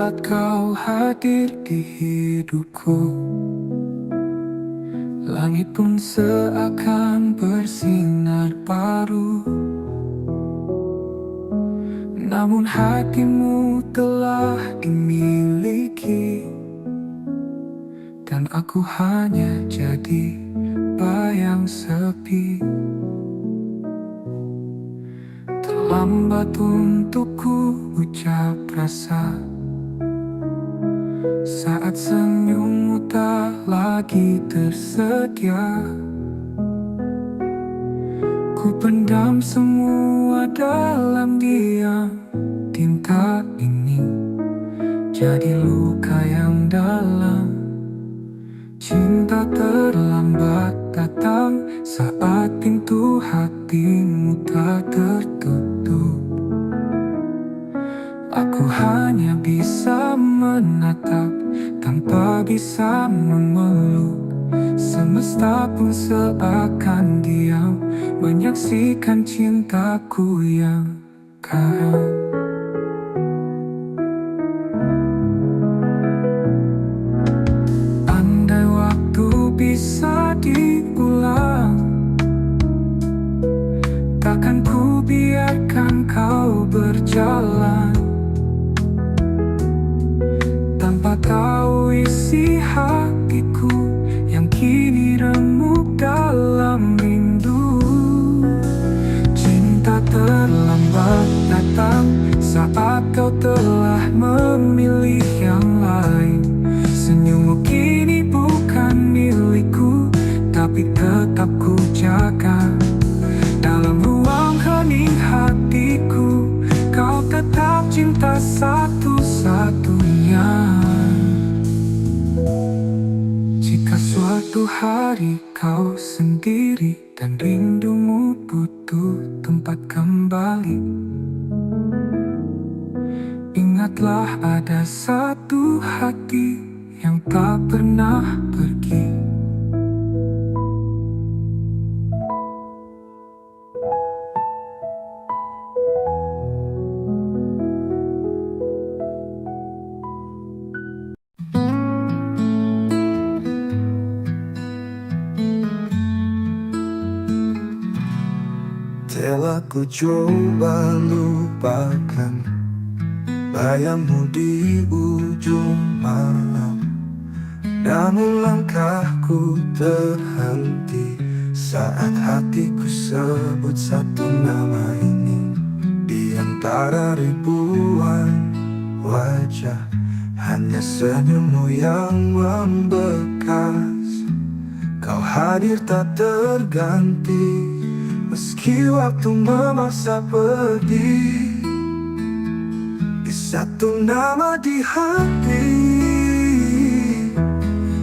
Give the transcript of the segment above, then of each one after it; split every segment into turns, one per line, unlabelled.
saat kau hadir di hidupku, langit pun seakan bersinar baru. Namun hatimu telah dimiliki, dan aku hanya jadi bayang sepi. Terlambat untukku ucap rasa saat senyummu tak lagi tersedia. Ku pendam semua dalam diam. Tinta ini jadi luka yang dalam. Cinta terlambat datang saat pintu hatimu tak tertutup. Aku hanya bisa menatap tanpa bisa memeluk. Semesta pun seakan diam menyaksikan cintaku yang karam. Andai waktu bisa diulang, takkan ku biarkan kau berjalan tanpa tahu isi hatiku yang kini remuk dalam rindu. Cinta terlambat datang saat kau telah memilih yang lain. Senyummu kini bukan milikku, tapi tetap ku jaga. Dalam ruang hening hatiku, kau tetap cinta satu-satunya. Jika suatu hari kau sendiri dan rindumu butuh tempat kembali, ingatlah ada satu hati yang tak pernah pergi.
Telah ku coba lupakan bayangmu di ujung malam, namun langkahku terhenti saat hatiku sebut satu nama ini. Di antara ribuan wajah, hanya senyummu yang membekas. Kau hadir tak terganti, meski waktu memaksa pergi. Di satu nama di hati,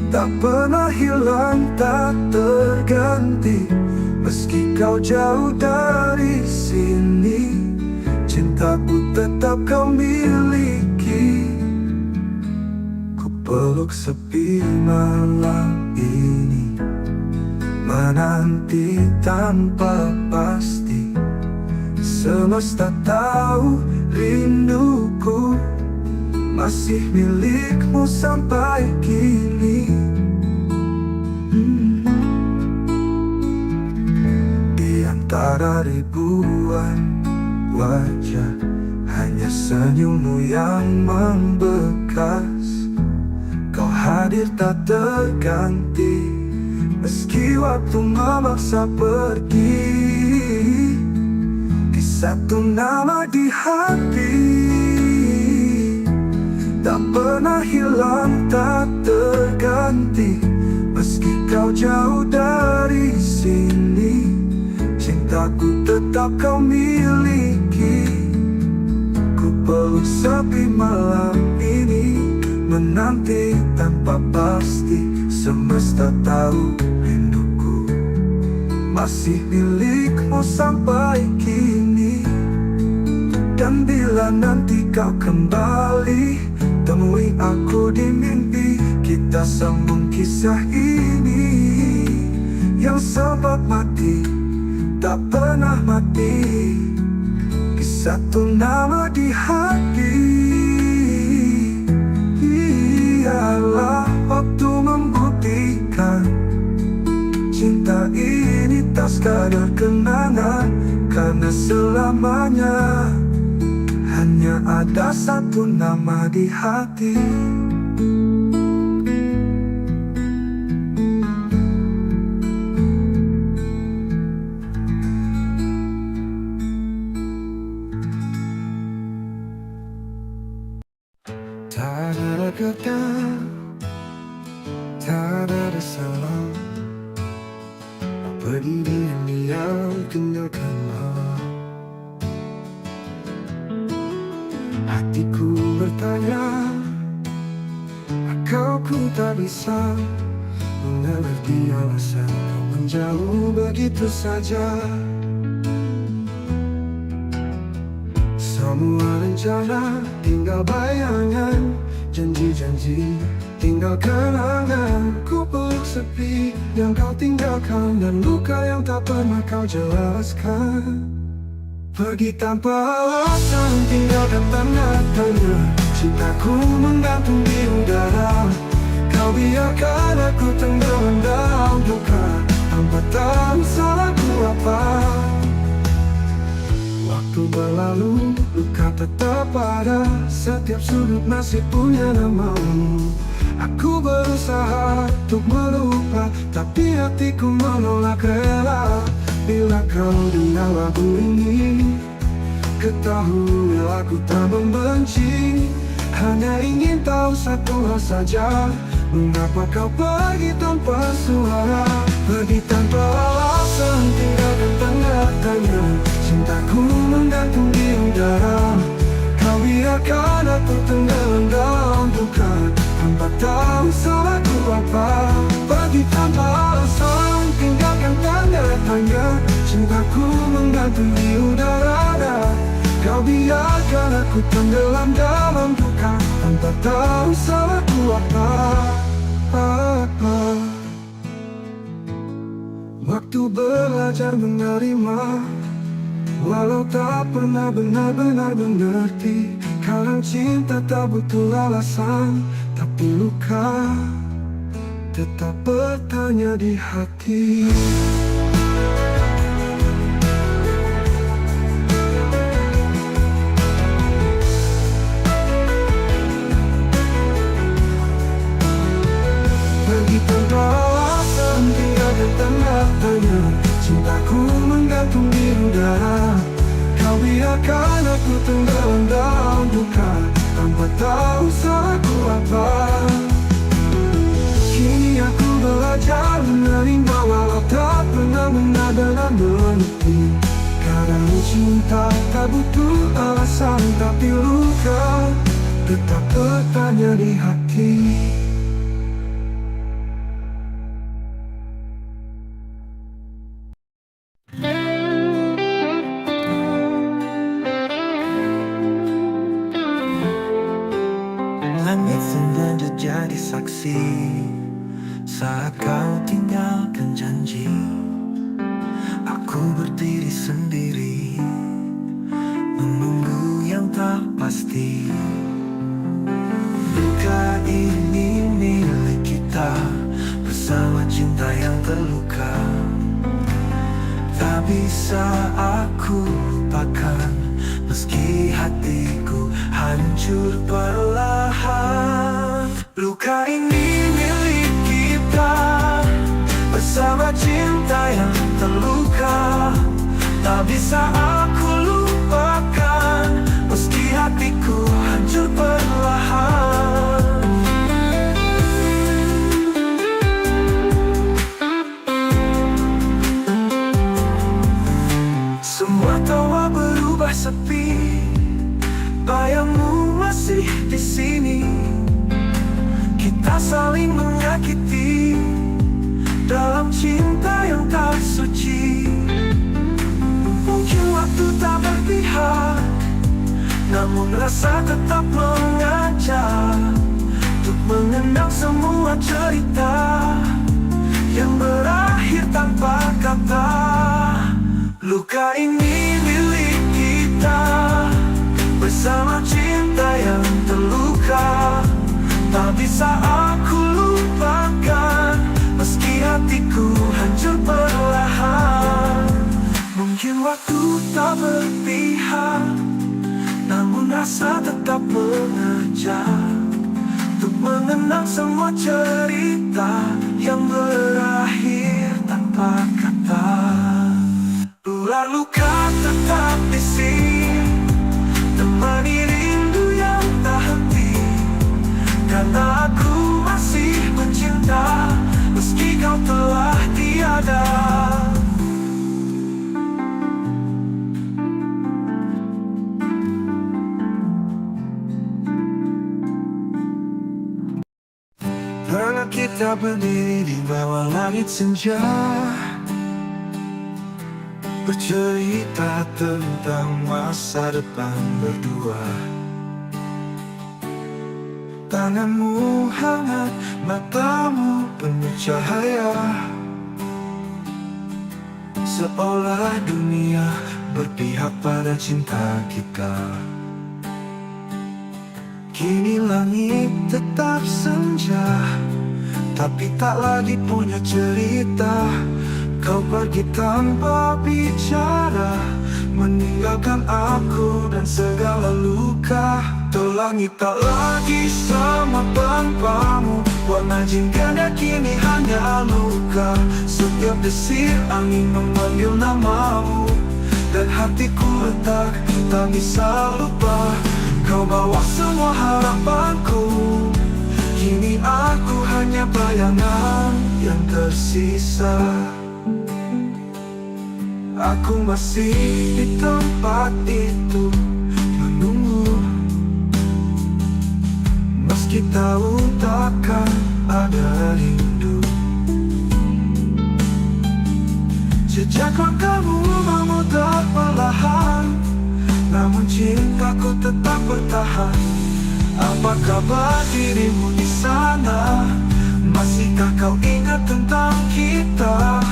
tak pernah hilang, tak terganti. Meski kau jauh dari sini, cintaku tetap kau miliki. Ku peluk sepi malam ini, menanti tanpa pasti. Semesta tahu rinduku masih milikmu sampai kini. Di antara ribuan wajah, hanya senyummu yang membekas. Kau hadir tak terganti, meski waktu memaksa pergi. Di satu nama di hati, tak pernah hilang, tak terganti. Meski kau jauh dari sini, cintaku tetap kau miliki. Ku peluk sepi malam ini, menanti tanpa pasti. Semesta tahu rinduku masih milikmu sampai kini. Dan bila nanti kau kembali, temui aku di mimpi. Kita sambung kisah ini yang sempat mati, tak pernah mati. Di satu nama di hati, biarlah waktu membuktikan cinta ini tak sekadar kenangan, karena selamanya hanya ada satu nama di hati. Tak ada kata, tak ada salah, pergi diam-diam tinggalkanlah. Hatiku bertanya, kau ku tak bisa mengerti alasan kau menjauh begitu saja. Semua rencana tinggal bayangan, janji-janji tinggal kenangan. Ku peluk sepi yang kau tinggalkan, dan luka yang tak pernah kau jelaskan. Pergi tanpa alasan, tinggalkan tanda tanya. Cintaku menggantung di udara, kau biarkan aku tenggelam dalam duka, tanpa tahu salahku apa. Waktu berlalu, luka tetap ada, setiap sudut masih punya namamu. Aku berusaha untuk melupa, tapi hatiku menolak rela. Bila kau dengar lagu ini, ketahui aku tak membenci. Hanya ingin tahu satu hal saja, mengapa kau pergi tanpa suara. Pergi tanpa alasan, tinggalkan tanda tanya. Cintaku menggantung di udara, kau biarkan aku tenggelam dalam duka, tanpa tahu salahku apa. Pergi tanpa alasan, tinggalkan tanda tanya. Cintaku menggantung di udara, kau biarkan aku tenggelam dalam duka, tanpa tahu salahku apa. Waktu belajar menerima, walau tak pernah benar-benar mengerti. Kadang cinta tak butuh alasan, tapi luka tetap bertanya di hati. Pergi tanpa alasan, tinggalkan tanda tanya. Cintaku menggantung di udara, kau biarkan aku tenggelam dalam duka, tanpa tahu salahku apa. Kini aku belajar menerima, walau tak pernah benar-benar mengerti. Kadang cinta tak butuh alasan, tapi luka tetap bertanya di hati. Langit sengaja jadi saksi saat kau tinggalkan janji. Aku berdiri sendiri, menunggu yang tak pasti. Luka ini milik kita, bersama cinta yang terluka. Tak bisa aku lupakan, meski hatiku hancur perlahan. Luka ini milik kita, bersama cinta yang terluka. Tak bisa aku lupakan, meski hatiku hancur perlahan. Semua tawa berubah sepi, bayangmu masih di sini. Kita saling menyakiti dalam cinta yang tak suci. Mungkin waktu tak berpihak, namun rasa tetap mengajak untuk mengenang semua cerita yang berakhir tanpa kata. Luka ini milik kita, bersama cinta yang terluka. Tak bisa aku lupakan, meski hatiku hancur perlahan. Mungkin waktu tak berpihak, namun rasa tetap mengajak untuk mengenang semua cerita yang berakhir tanpa kata. Ular luka tetap di sini, temani rindu yang tak henti. Karena aku masih mencinta, meski kau telah tiada. Pernah kita berdiri di bawah langit senja, bercerita tentang masa depan berdua. Tanganmu hangat, matamu penuh cahaya, seolah dunia berpihak pada cinta kita. Kini langit tetap senja, tapi tak lagi punya cerita. Kau pergi tanpa bicara, meninggalkan aku dan segala luka. Tuh langit tak lagi sama tanpamu, warna jingga kini hanya luka. Setiap desir angin memanggil namamu, dan hatiku retak, tak bisa lupa. Kau bawa semua harapanku, kini aku hanya bayangan yang tersisa. Aku masih di tempat itu menunggu, meski tahu takkan ada rindu. Jejak langkahmu memutar perlahan, namun cintaku tetap bertahan. Apa kabar dirimu di sana? Masihkah kau ingat tentang kita?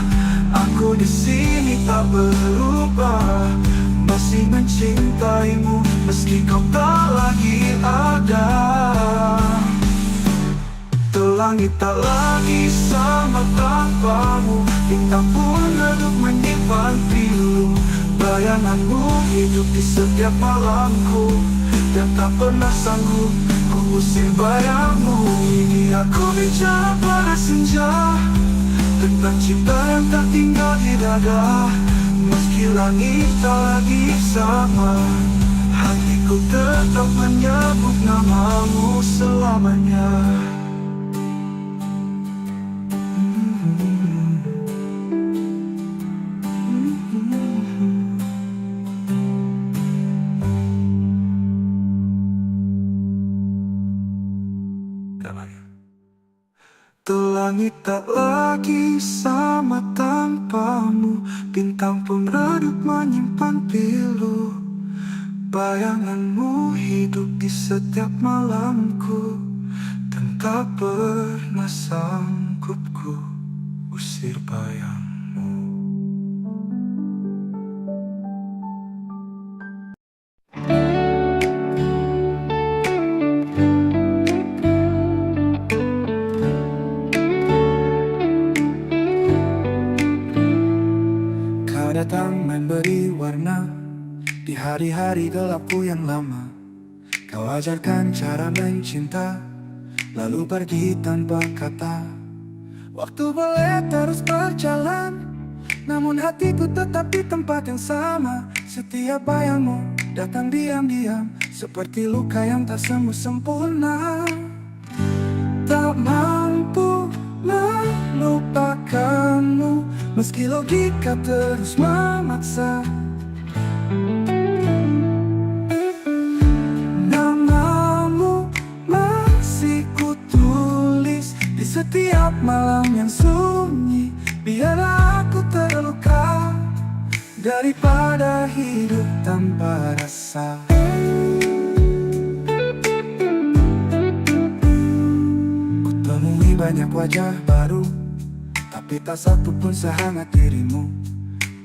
Aku di sini tak berubah, masih mencintaimu meski kau tak lagi ada. Tuh langit tak lagi sama tanpamu, bintang pun redup menyimpan pilu. Bayanganmu hidup di setiap malamku, dan tak pernah sanggup ku usir bayangmu. Ini aku bicara pada senja, tentang cinta yang tak tinggal di dada. Meski langit tak lagi sama, hatiku tetap menyebut namamu selamanya. Tuh langit tak lagi sama tanpamu, bintang pun redup menyimpan pilu. Bayanganmu hidup di setiap malamku, dan tak pernah sanggup ku usir bayangmu. Datang memberi warna di hari-hari gelapku yang lama. Kau ajarkan cara mencinta, lalu pergi tanpa kata. Waktu boleh terus berjalan, namun hatiku tetap di tempat yang sama. Setiap bayangmu datang diam-diam, seperti luka yang tak sembuh sempurna. Tak mampu melupakanmu, meski logika terus memaksa. Namamu masih kutulis di setiap malam yang sunyi. Biar aku terluka daripada hidup tanpa rasa. Kutemui banyak wajah baru, tapi tak satu pun sehangat dirimu.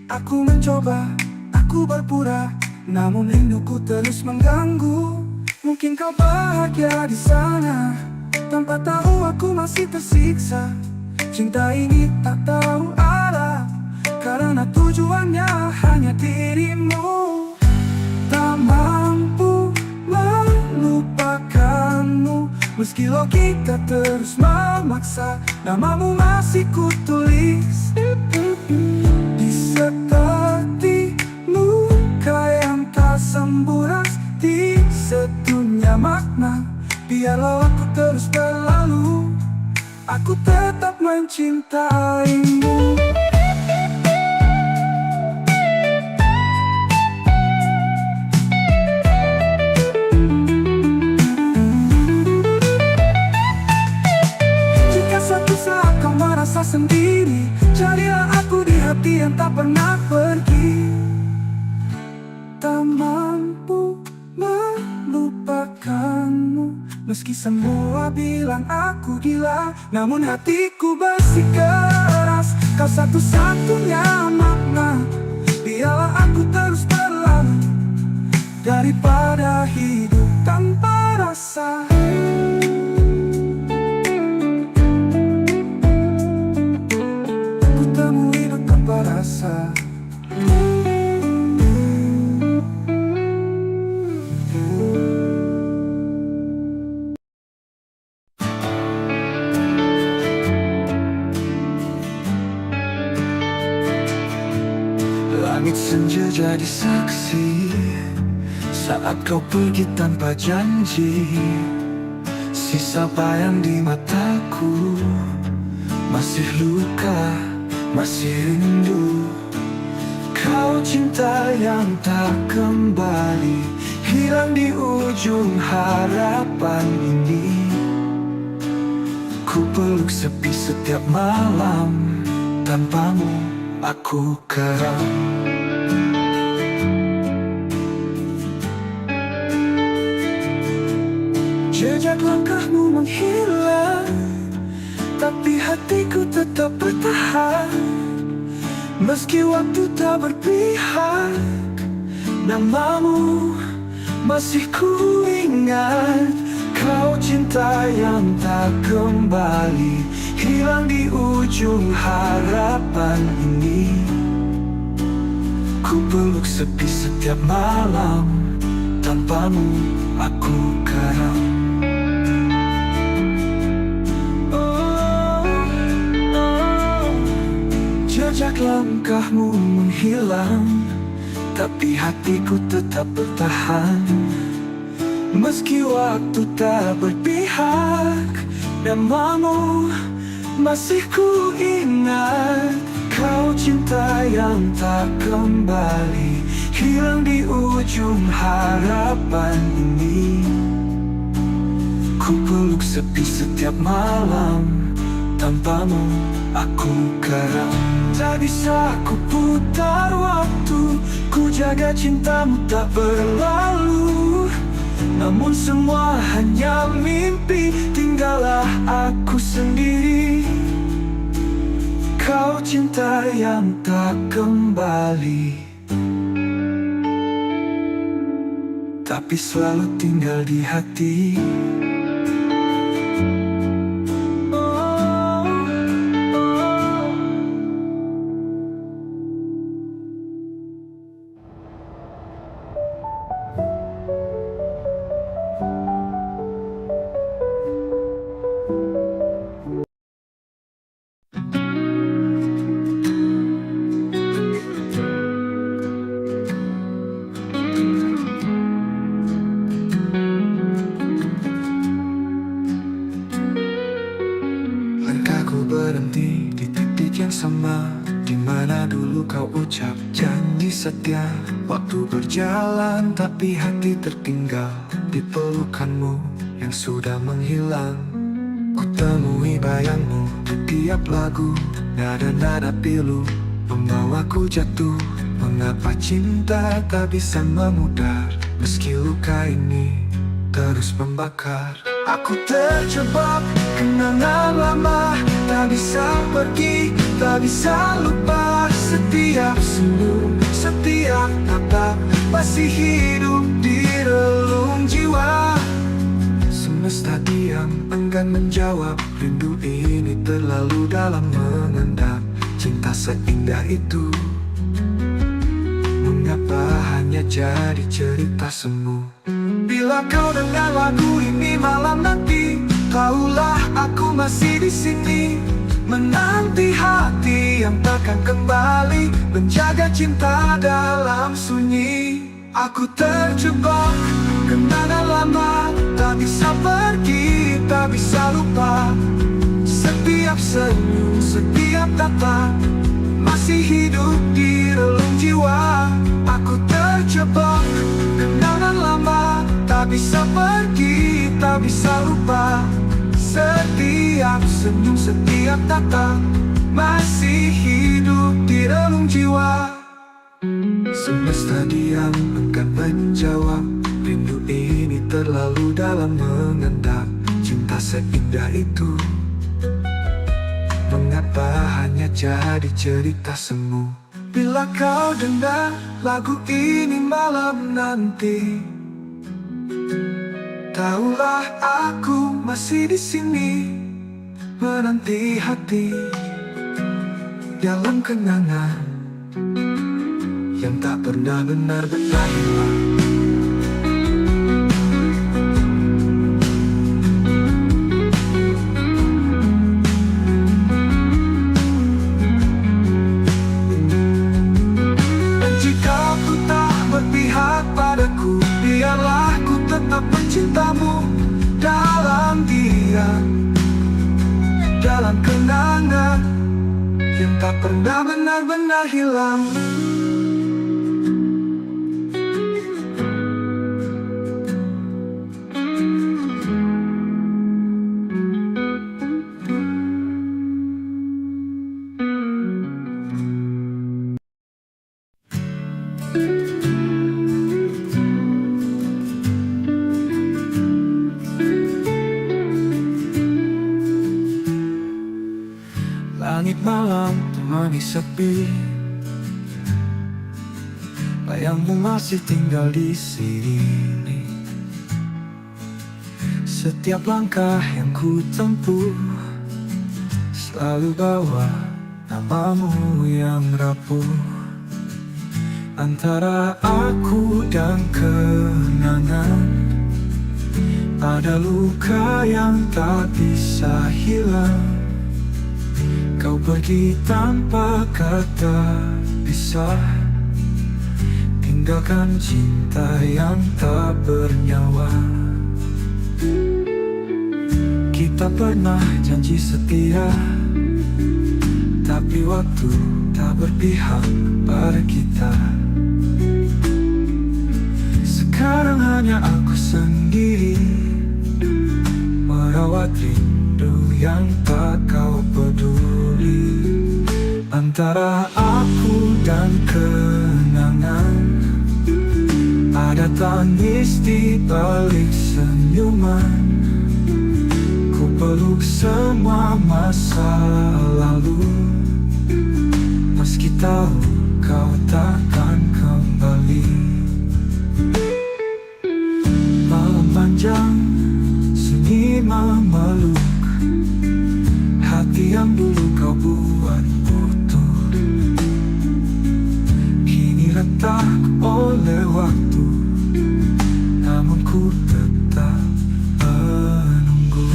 Aku mencoba, aku berpura, namun rinduku terus mengganggu. Mungkin kau bahagia di sana, Tanpa tahu aku masih tersiksa. Cinta ini tak tahu arah, karena tujuannya hanya dirimu. Tak mampu melupakanmu, meski logika terus memaksa. Namamu masih kutulis di seperti luka yang tak sembuh, di sedunia makna. Biarlah aku terus berlalu, aku tetap mencintaimu. Jika suatu saat kau merasa sendiri, carilah aku di hati yang tak pernah pergi. Tak mampu melupakanmu, meski semua bilang aku gila, namun hatiku bersikeras. Kau satu-satunya makna. Biarlah aku terus berlalu, daripada hidup tanpa rasa. Ku temui hidup tanpa rasa. Langit senja jadi saksi saat kau pergi tanpa janji. Sisa bayang di mataku, masih luka, masih rindu. Kau cinta yang tak kembali, hilang di ujung harapan ini. Ku peluk sepi setiap malam, tanpamu aku keram. Jejak langkahmu menghilang, tapi hatiku tetap bertahan. Meski waktu tak berpihak, namamu masih ku ingat. Kau cinta yang tak kembali, hilang di ujung harapan ini. Ku peluk sepi setiap malam, tanpamu aku karam. Jejak langkahmu menghilang, tapi hatiku tetap bertahan. Meski waktu tak berpihak, namamu masih ku ingat. Kau cinta yang tak kembali, hilang di ujung harapan ini. Ku peluk sepi setiap malam, tanpamu aku karam. Tak bisa ku putar waktu, ku jaga cintamu tak berlalu. Namun semua hanya mimpi, tinggallah aku sendiri. Kau cinta yang tak kembali, tapi selalu tinggal di hati. Berhenti di titik yang sama, di mana dulu kau ucap janji setia. Waktu berjalan tapi hati tertinggal di pelukanmu yang sudah menghilang. Ku temui bayangmu di tiap lagu, nada-nada pilu membawaku jatuh. Mengapa cinta tak bisa memudar, meski luka ini terus membakar. Aku terjebak kenangan lama, tak bisa pergi, tak bisa lupa. Setiap senyum, setiap tatap masih hidup di relung jiwa. Semesta diam, enggan menjawab. Rindu ini terlalu dalam mengendap. Cinta seindah itu, mengapa hanya jadi cerita semu? Bila kau dengar lagu ini malam nanti, tahulah aku masih di sini, menanti hati yang takkan kembali, menjaga cinta dalam sunyi. Aku terjebak kenangan lama, tak bisa pergi, tak bisa lupa. Setiap senyum, setiap tatap masih hidup di relung jiwa. Aku terjebak kenangan lama, tak bisa pergi, tak bisa lupa. Setiap senyum, setiap tatap masih hidup di relung jiwa. Semesta diam, enggan menjawab. Rindu ini terlalu dalam mengendap. Cinta seindah itu, mengapa hanya jadi cerita semu? Bila kau dengar lagu ini malam nanti, tahulah aku masih di sini, menanti hati dalam kenangan yang tak pernah benar-benar hilang. Dan jika ku tak berpihak padaku, biarlah ku tetap mencintamu dalam diam, dalam kenangan yang tak pernah benar-benar hilang. Langit malam temani sepi, bayangmu masih tinggal di sini. Setiap langkah yang ku tempuh selalu bawa namamu yang rapuh. Antara aku dan kenangan ada luka yang tak bisa hilang. Kau pergi tanpa kata pisah, tinggalkan cinta yang tak bernyawa. Kita pernah janji setia, tapi waktu tak berpihak pada kita. Sekarang hanya aku sendiri, merawat rindu yang tak kau peduli. Antara aku dan kenangan ada tangis di balik senyuman. Ku peluk semua masa lalu, meski tahu kau takkan kembali. Malam panjang, sunyi memeluk hati yang dulu kau buat utuh. Kini retak oleh waktu, namun ku tetap menunggu.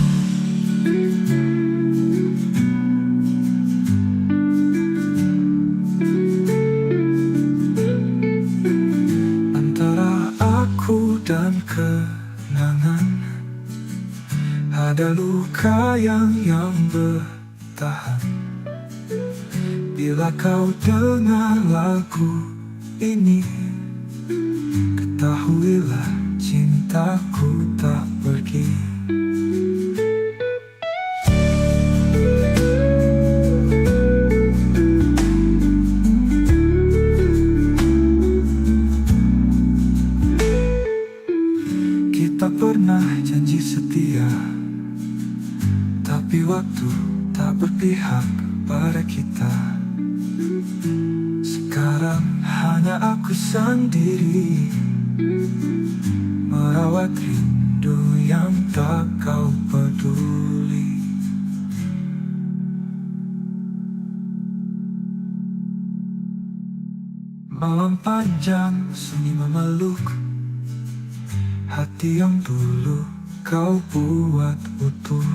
Antara aku dan kenangan ada luka yang bertahan. Bila kau dengar lagu ini, ketahuilah cintaku tak pergi. Kita pernah janji setia, tapi waktu tak berpihak pada kita. Sekarang hanya aku sendiri, merawat rindu rindu yang tak kau peduli. Malam panjang sunyi memeluk hati yang dulu kau buat utuh.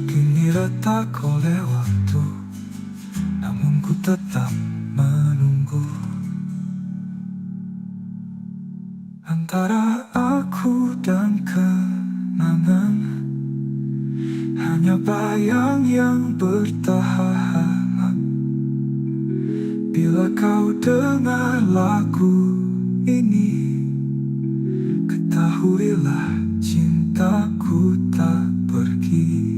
Kini retak oleh waktu, namun ku tetap menunggu. Antara aku dan kenangan, hanya bayang yang bertahan. Bila kau dengar lagu ini, ketahuilah cintaku tak pergi.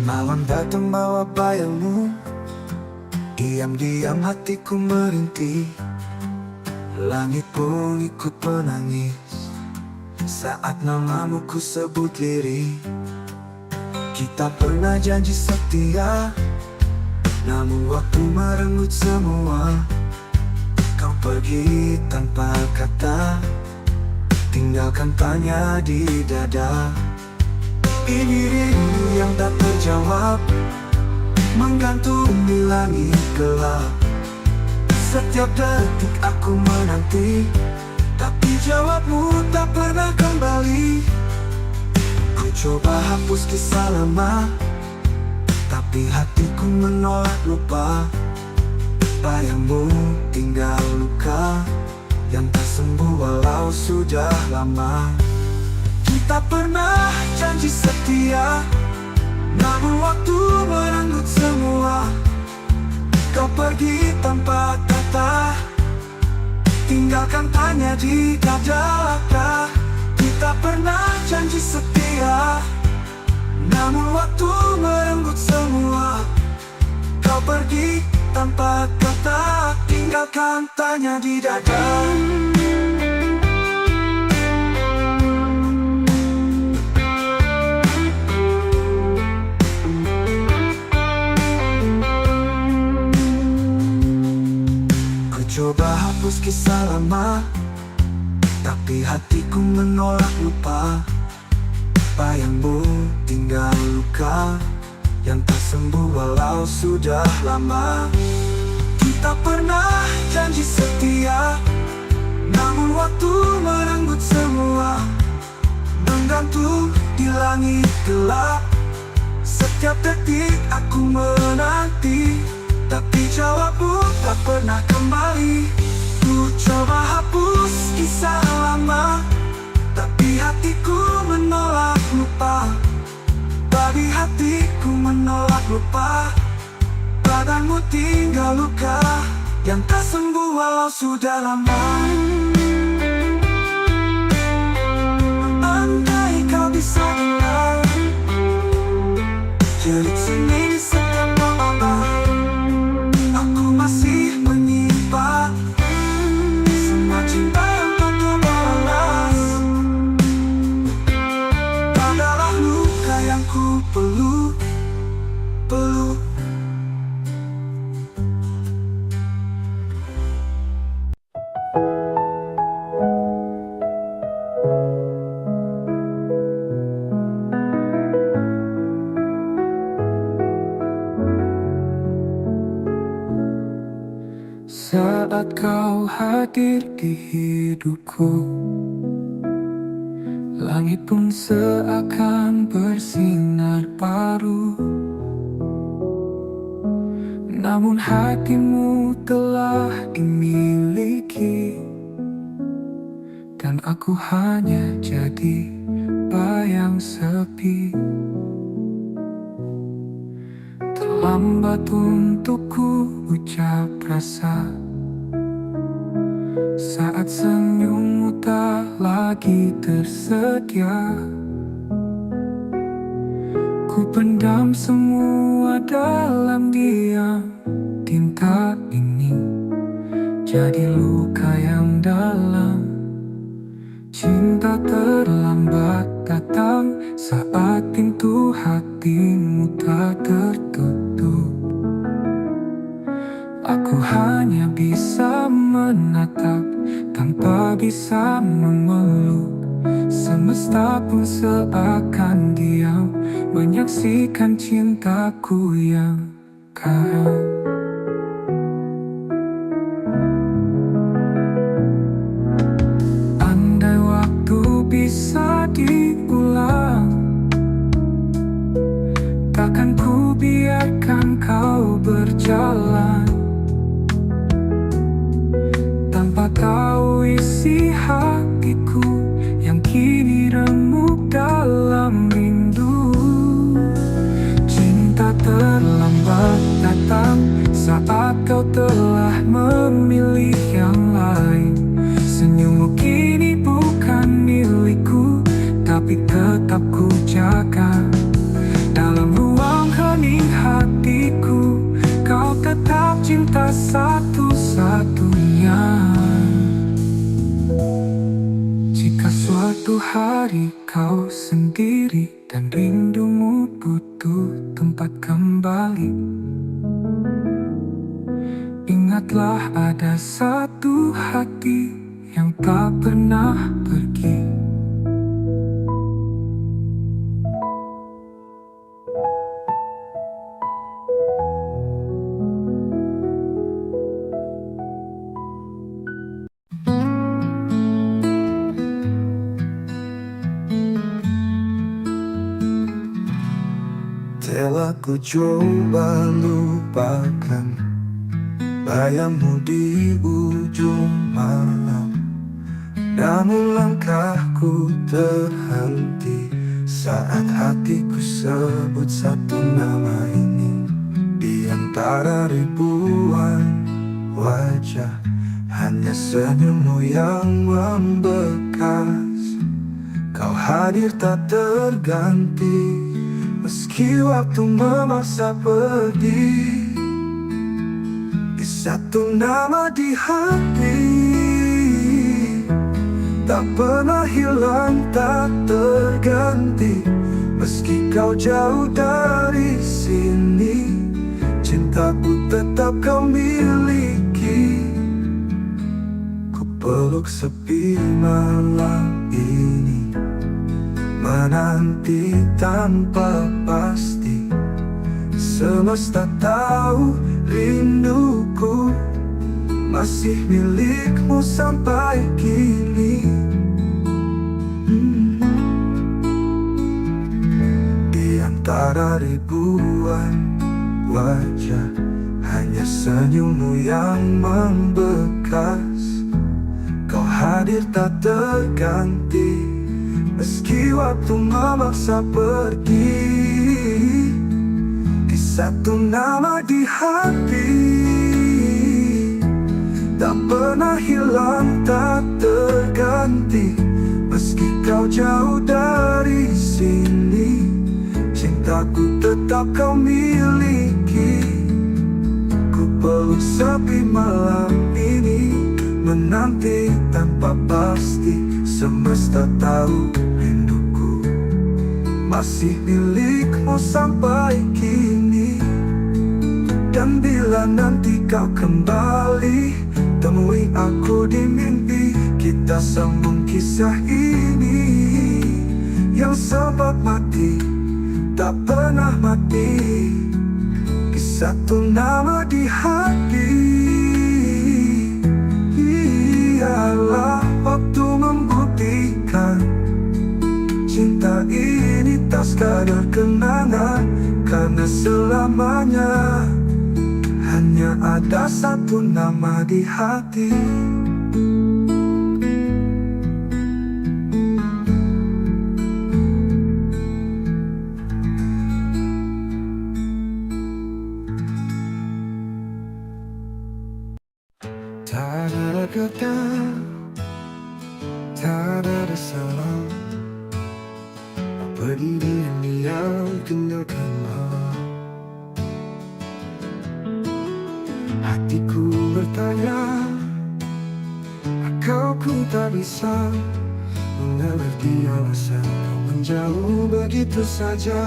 Malam datang bawa bayangmu, diam-diam hatiku merintih. Langit pun ikut menangis saat namamu ku sebut lirih. Kita pernah janji setia, namun waktu merenggut semua. Kau pergi tanpa kata, tinggalkan tanya di dada. Ini rindu yang tak terjawab, menggantung di langit gelap. Setiap detik aku menanti, tapi jawabmu tak pernah kembali. Ku coba hapus kisah lama, tapi hatiku menolak lupa. Bayangmu tinggal luka yang tak sembuh walau sudah lama. Kita pernah janji setia, namun waktu merenggut semua. Kau pergi tanpa kata, tinggalkan tanya di dada. Kita pernah janji setia, namun waktu merenggut semua. Kau pergi tanpa kata, tinggalkan tanya di dada. Coba hapus kisah lama, tapi hatiku menolak lupa. Bayangmu tinggal luka yang tak sembuh walau sudah lama. Kita pernah janji setia, namun waktu merenggut semua. Menggantung di langit gelap, setiap detik aku menanti, tapi jawabmu tak pernah kembali. Ku coba hapus kisah lama, tapi hatiku menolak lupa. Babi hatiku menolak lupa. Badanmu tinggal luka yang tak sembuh walau sudah lama. Andai kau bisa dengar jerit seni di setiap malam, aku masih menyimpan semua cinta yang tak terbalas. Adalah luka yang ku peluk.
Saat kau hadir di hidupku, langit pun seakan bersinar baru. Namun hatimu telah dimiliki, dan aku hanya jadi bayang sepi. Terlambat untuk ku ucap rasa saat senyummu tak lagi tersedia. Ku pendam semua dalam diam. Tinta ini jadi luka yang dalam. Cinta terlambat datang saat pintu hatimu tak tertutup. Aku hanya bisa menatap tanpa bisa memeluk. Semesta pun seakan diam menyaksikan cintaku yang karam. Andai waktu bisa diulang, takkan ku biarkan kau berjalan tanpa tahu isi hatiku yang kini remuk dalam rindu. Cinta terlambat datang saat kau telah memilih yang lain. Senyummu kini bukan milikku, tapi tetap ku jaga. Dalam ruang hening hatiku, kau tetap cinta satu-satunya. Jika suatu hari kau sendiri dan rindumu butuh tempat kembali, ingatlah ada satu hati yang tak pernah pergi.
Telah ku coba lupakan bayangmu di ujung malam, namun langkahku terhenti saat hatiku sebut satu nama ini. Di antara ribuan wajah, hanya senyummu yang membekas. Kau hadir tak terganti, meski waktu memaksa pergi. Di satu nama di hati, tak pernah hilang, tak terganti. Meski kau jauh dari sini, cintaku tetap kau miliki. Ku peluk sepi malam ini, menanti tanpa pasti. Semesta tahu rinduku masih milikmu sampai kini. Di antara ribuan wajah, hanya senyummu yang membekas. Kau hadir tak terganti, meski waktu memaksa pergi. Di satu nama di hati, tak pernah hilang, tak terganti. Meski kau jauh dari sini, cintaku tetap kau miliki. Ku peluk sepi malam ini, menanti tanpa pasti. Semesta tahu rinduku masih milikmu sampai kini. Dan bila nanti kau kembali, temui aku di mimpi. Kita sambung kisah ini yang sempat mati, tak pernah mati. Di satu nama di hati, ialah waktu membuktikan cinta ini tak sekadar kenangan. Karena selamanya hanya ada satu nama di hati. Tak ada kata, tak ada salah. Berdiri diam tinggalkanlah. Hatiku bertanya, aku tak bisa mengerti alasan kau menjauh begitu saja.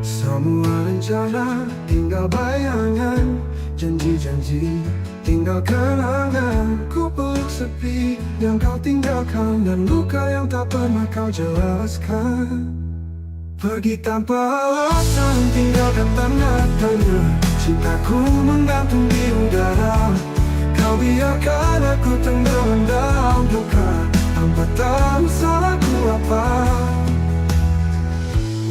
Semua rencana tinggal bayangan, janji-janji tinggal kenangan. Ku peluk sepi yang kau tinggalkan, dan luka yang tak pernah kau jelaskan. Pergi tanpa alasan, tinggalkan tanda tanya. Cintaku menggantung di udara. Kau biarkan aku tenggelam dalam duka, tanpa tahu salahku apa.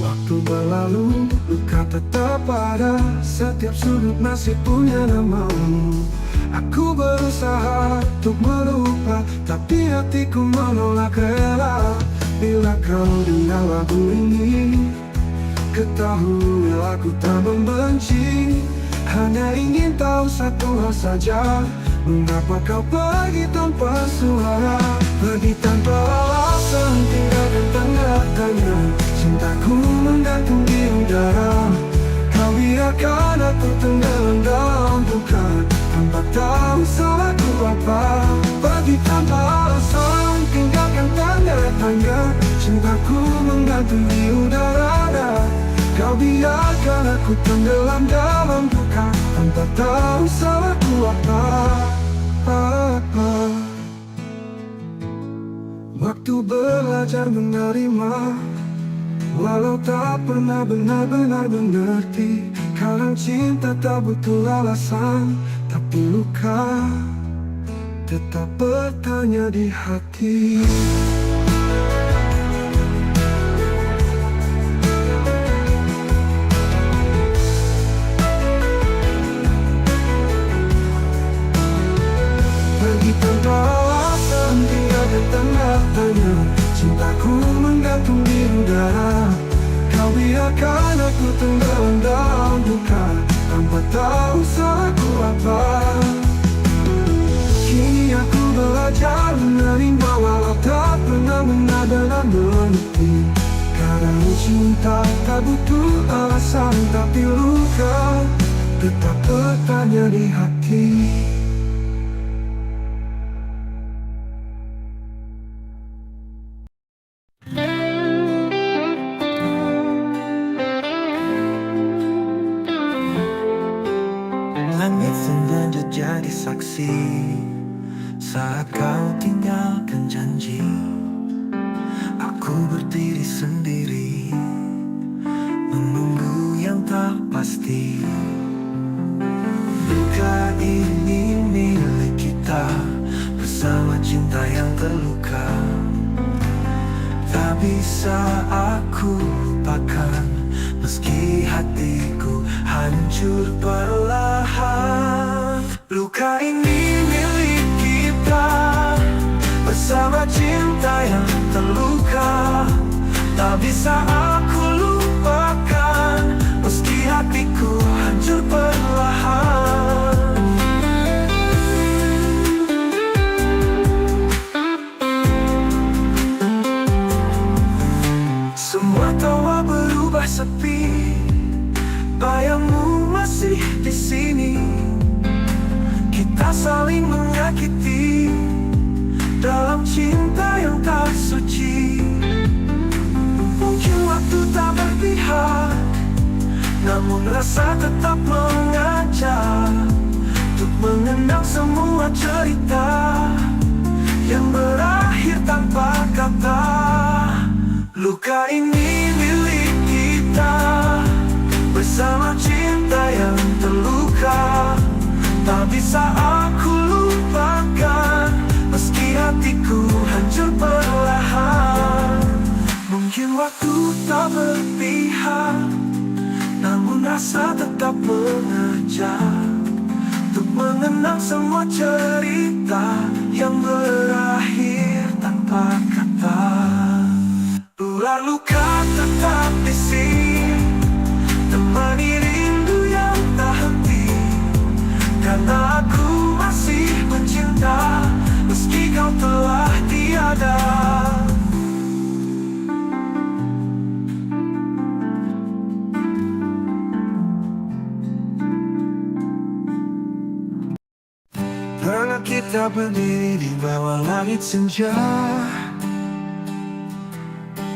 Waktu berlalu, luka tetap ada. Setiap sudut masih punya namamu. Aku berusaha untuk melupa, tapi hatiku menolak rela. Bila kau dengar lagu ini, ketahui aku tak membenci. Hanya ingin tahu satu hal saja, mengapa kau pergi tanpa suara? Pergi tanpa alasan, tinggalkan tanda tanya. Cintaku menggantung di udara. Kau biarkan aku tenggelam dalam duka, tanpa tahu salahku apa. Pergi tanpa alasan, tinggalkan tanda tanya. Cintaku menggantung di udara. Kau biarkan aku tenggelam dalam duka, tanpa tahu salahku apa. Waktu belajar menerima, walau tak pernah benar-benar mengerti. Kadang cinta tak butuh alasan, tapi luka tetap bertanya di hati. Pergi tanpa alasan, tinggalkan tanda tanya. Cintaku menggantung di udara. Kau biarkan aku tenggelam dalam duka, tanpa tahu salahku apa. Kini aku belajar menerima, walau tak pernah benar-benar mengerti. Kadang cinta tak butuh alasan, tapi luka tetap bertanya di hati. Langit sengaja jadi saksi saat kau tinggalkan janji. Aku berdiri sendiri, menunggu yang tak pasti. Luka ini milik kita, bersama cinta yang terluka. Tak bisa aku lupakan, meski hatiku hancur perlahan. Luka ini milik kita, bersama cinta yang terluka. Tak bisa aku lupakan, meski hatiku hancur perlahan. Semua tawa berubah sepi, bayangmu masih di sini. Kita saling menyakiti dalam cinta yang tak suci. Mungkin waktu tak berpihak, namun rasa tetap mengajak untuk mengenang semua cerita yang berakhir tanpa kata. Luka ini milik kita, bersama cinta yang terluka. Tak bisa aku lupakan, meski hatiku hancur perlahan. Mungkin waktu tak berpihak, namun rasa tetap mengajak untuk mengenang semua cerita yang berakhir tanpa kata. Ular luka tetap di sini, temani rindu yang tak henti. Karena aku masih mencinta, meski kau telah tiada. Kita berdiri di bawah langit senja,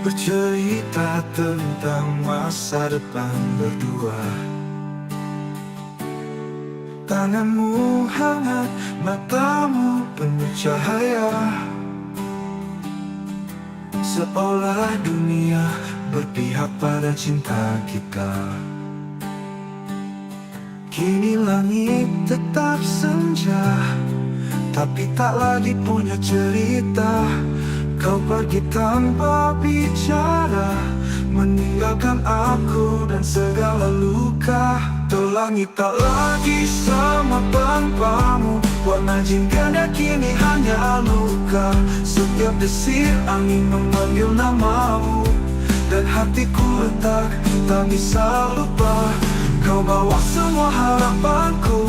bercerita tentang masa depan berdua. Tanganmu hangat, matamu penuh cahaya, seolah dunia berpihak pada cinta kita. Kini langit tetap senja, tapi tak lagi punya cerita. Kau pergi tanpa bicara, meninggalkan aku dan segala luka. Tuh langit tak lagi sama tanpamu, warna jingga kini hanya luka. Setiap desir angin memanggil namamu, dan hatiku retak, tak bisa lupa. Kau bawa semua harapanku,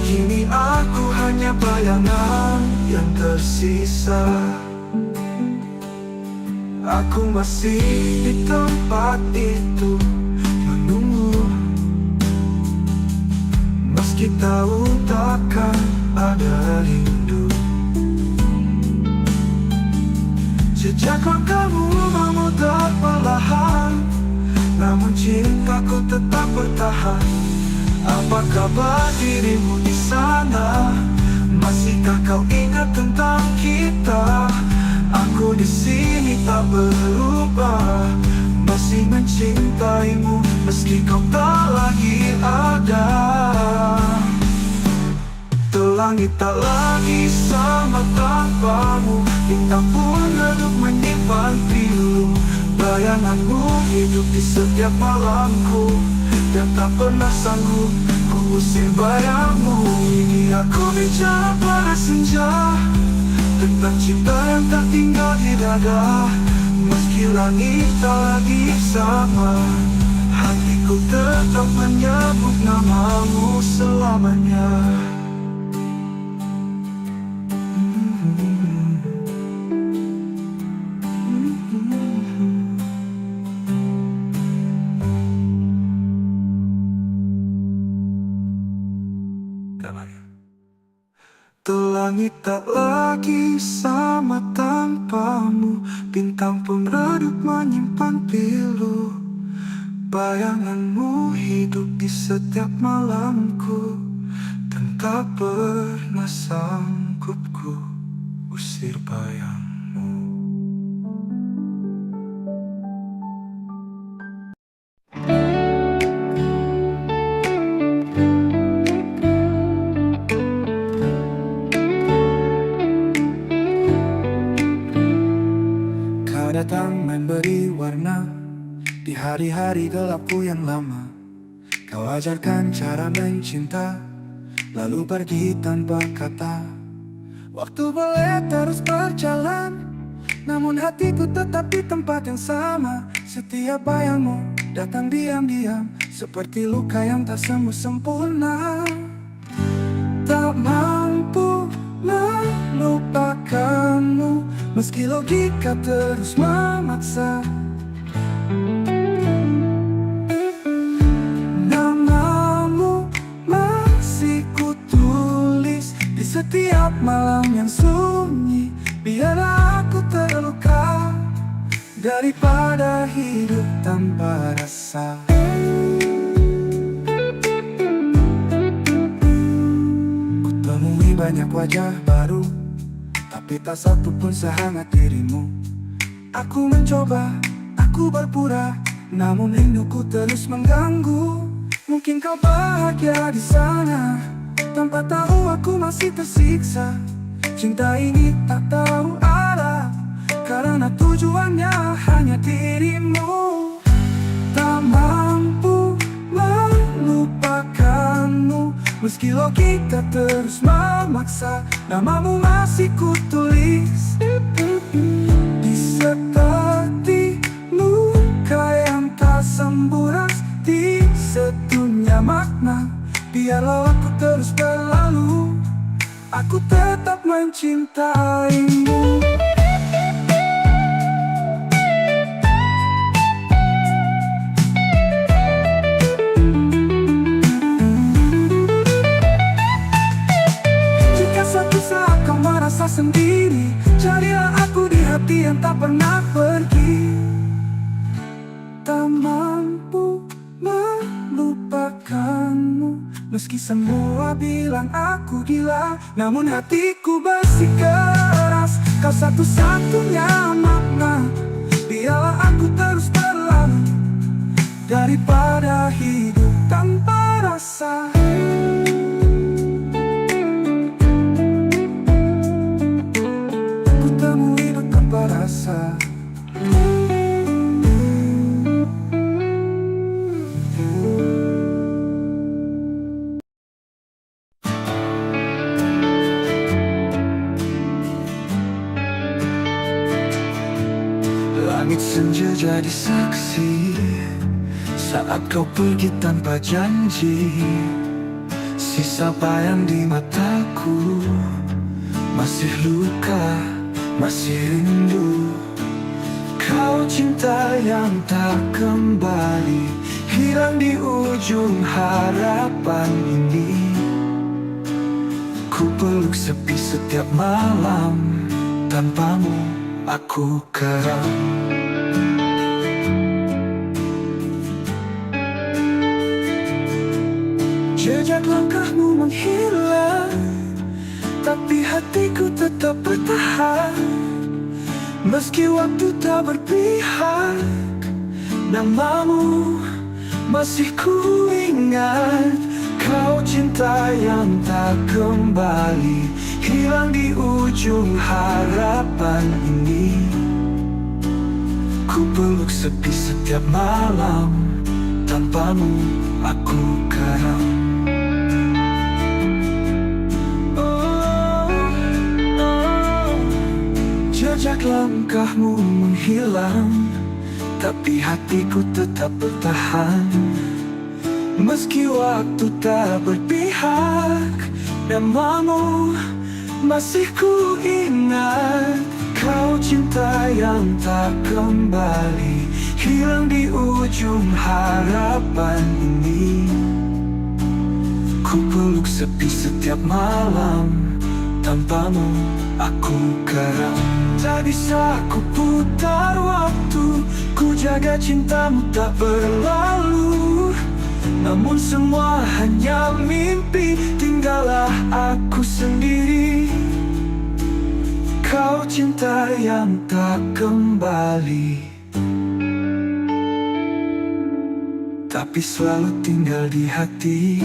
kini aku hanya bayangan yang tersisa. Aku masih di tempat itu menunggu, meski tahu takkan ada rindu. Jejak langkahmu memudar perlahan, namun cintaku tetap bertahan. Apa kabar dirimu di sana? Masihkah kau ingat tentang kita? Aku di sini tak berubah, masih mencintaimu meski kau tak lagi ada. Tuh langit tak lagi sama tanpamu, bintang pun redup menyimpan pilu. Bayanganmu hidup di setiap malamku, dan tak pernah sanggup ku usir bayangmu. Ini aku bicara pada senja, tentang cinta yang tak tinggal di dada. Meski langit tak lagi sama, hatiku tetap menyebut namamu selamanya. Tuh langit tak lagi sama tanpamu, bintang pun redup menyimpan pilu. Bayanganmu hidup di setiap malamku, dan tak pernah sanggup ku usir bayangmu. Datang memberi warna di hari-hari gelapku yang lama. Kau ajarkan cara mencinta, lalu pergi tanpa kata. Waktu boleh terus berjalan, namun hatiku tetap di tempat yang sama. Setiap bayangmu datang diam-diam, seperti luka yang tak sembuh sempurna. Tak mampu melupakanmu, meski logika terus memaksa. Namamu masih kutulis di setiap malam yang sunyi. Biar aku terluka daripada hidup tanpa rasa. Kutemui banyak wajah baru, tapi tak satu pun sehangat dirimu. Aku mencoba, aku berpura, namun rinduku terus mengganggu. Mungkin kau bahagia di sana, tanpa tahu aku masih tersiksa. Cinta ini tak tahu arah, karena tujuannya hanya dirimu. Tak mampu melupakanmu, meski logika terus memaksa. Namamu masih kutulis di seperti luka yang tak sembuh, di sedunia makna. Biarlah aku terus berlalu, aku tetap mencintaimu. Semua bilang aku gila, namun hatiku bersikeras. Kau satu-satunya makna. Biarlah aku terus terlalu daripada hidup tanpa rasa. Ku temui hidup tanpa rasa. Langit senja jadi saksi saat kau pergi tanpa janji. Sisa bayang di mataku, masih luka, masih rindu. Kau cinta yang tak kembali, hilang di ujung harapan ini. Ku peluk sepi setiap malam, tanpamu aku karam. Jejak langkahmu menghilang, tapi hatiku tetap bertahan. Meski waktu tak berpihak, namamu masih ku ingat. Kau cinta yang tak kembali, hilang di ujung harapan ini. Ku peluk sepi setiap malam, tanpamu aku karam. Jejak langkahmu menghilang, tapi hatiku tetap bertahan. Meski waktu tak berpihak, namamu masih ku ingat. Kau cinta yang tak kembali, hilang di ujung harapan ini. Ku peluk sepi setiap malam, tanpamu aku karam. Tak bisa ku putar waktu, ku jaga cintamu tak berlalu. Namun semua hanya mimpi, tinggallah aku sendiri. Kau cinta yang tak kembali, tapi selalu tinggal di hati.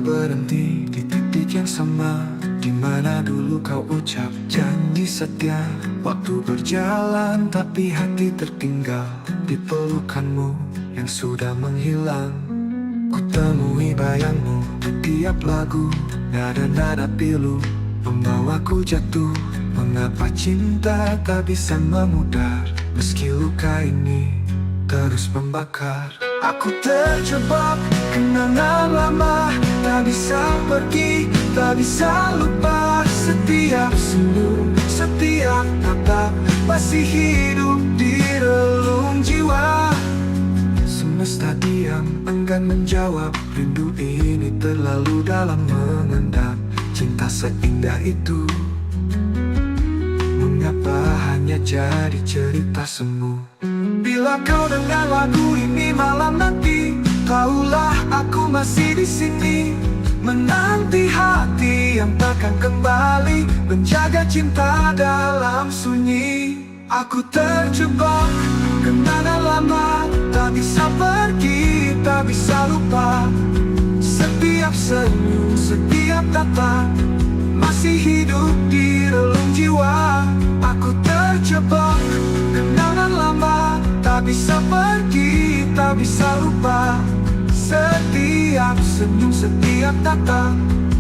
Berhenti di titik yang sama, di mana dulu kau ucap janji setia. Waktu berjalan tapi hati tertinggal di pelukanmu yang sudah menghilang. Ku temui bayangmu di tiap lagu, nada-nada pilu membawaku jatuh. Mengapa cinta tak bisa memudar, meski luka ini terus membakar. Aku terjebak kenangan lama, tak bisa pergi, tak bisa lupa. Setiap senyum, setiap tatap masih hidup di relung jiwa. Semesta diam, enggan menjawab. Rindu ini terlalu dalam mengendap. Cinta seindah itu, mengapa hanya jadi cerita semu? Bila kau dengar lagu ini malam nanti, tahulah aku masih di sini, menanti hati yang takkan kembali, menjaga cinta dalam sunyi. Aku terjebak kenangan lama, tak bisa pergi, tak bisa lupa. Setiap senyum, setiap tatap masih hidup di relung jiwa. Aku terjebak kenangan lama, tak bisa pergi, tak bisa lupa. Setiap senyum, setiap tatap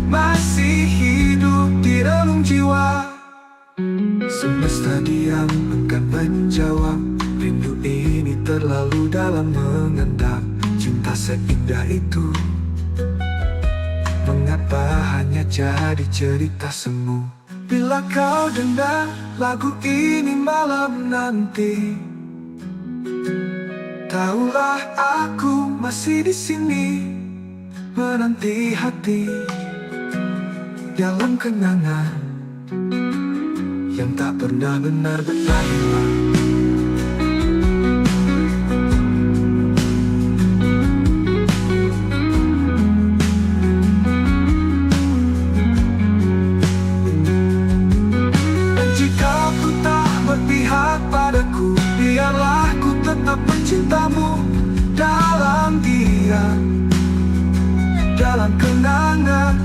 masih hidup di relung jiwa. Semesta diam, enggan menjawab. Rindu ini terlalu dalam mengendap. cinta seindah itu? Mengapa hanya jadi cerita semu? Bila kau dengar lagu ini malam nanti, tahulah aku masih di sini menanti hati dalam kenangan yang tak pernah benar-benar hilang. Dan jika ku tak berpihak padaku, biarlah ku tetap mencintamu dalam diam, dalam kenangan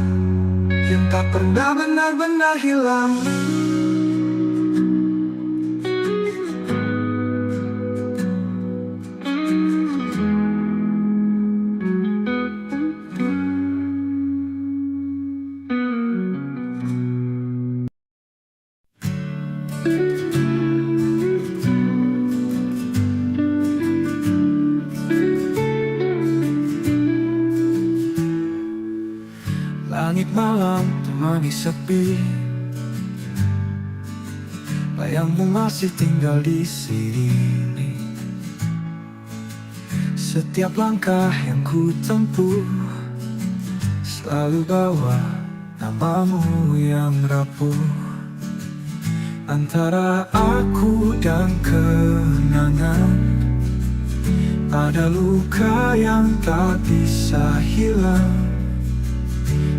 yang tak pernah benar-benar hilang. Langit malam temani sepi, bayangmu masih tinggal di sini. Setiap langkah yang ku tempuh selalu bawa namamu yang rapuh. Antara aku dan kenangan ada luka yang tak bisa hilang.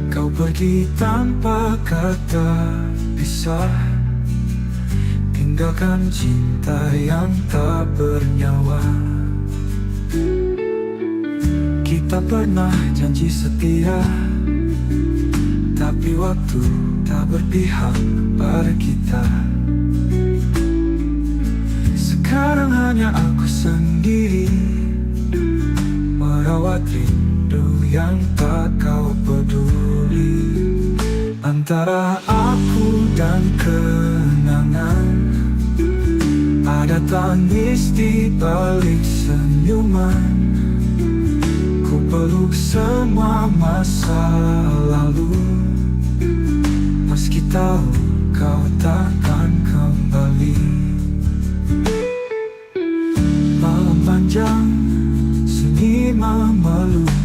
Kau pergi tanpa kata pisah, tinggalkan cinta yang tak bernyawa. Kita pernah janji setia, tapi waktu tak berpihak pada kita. Sekarang hanya aku sendiri merawat rindu yang tak kau peduli. Antara aku dan kenangan ada tangis di balik senyuman. Ku peluk semua masa lalu, meski tahu kau takkan kembali. Malam panjang sunyi memeluk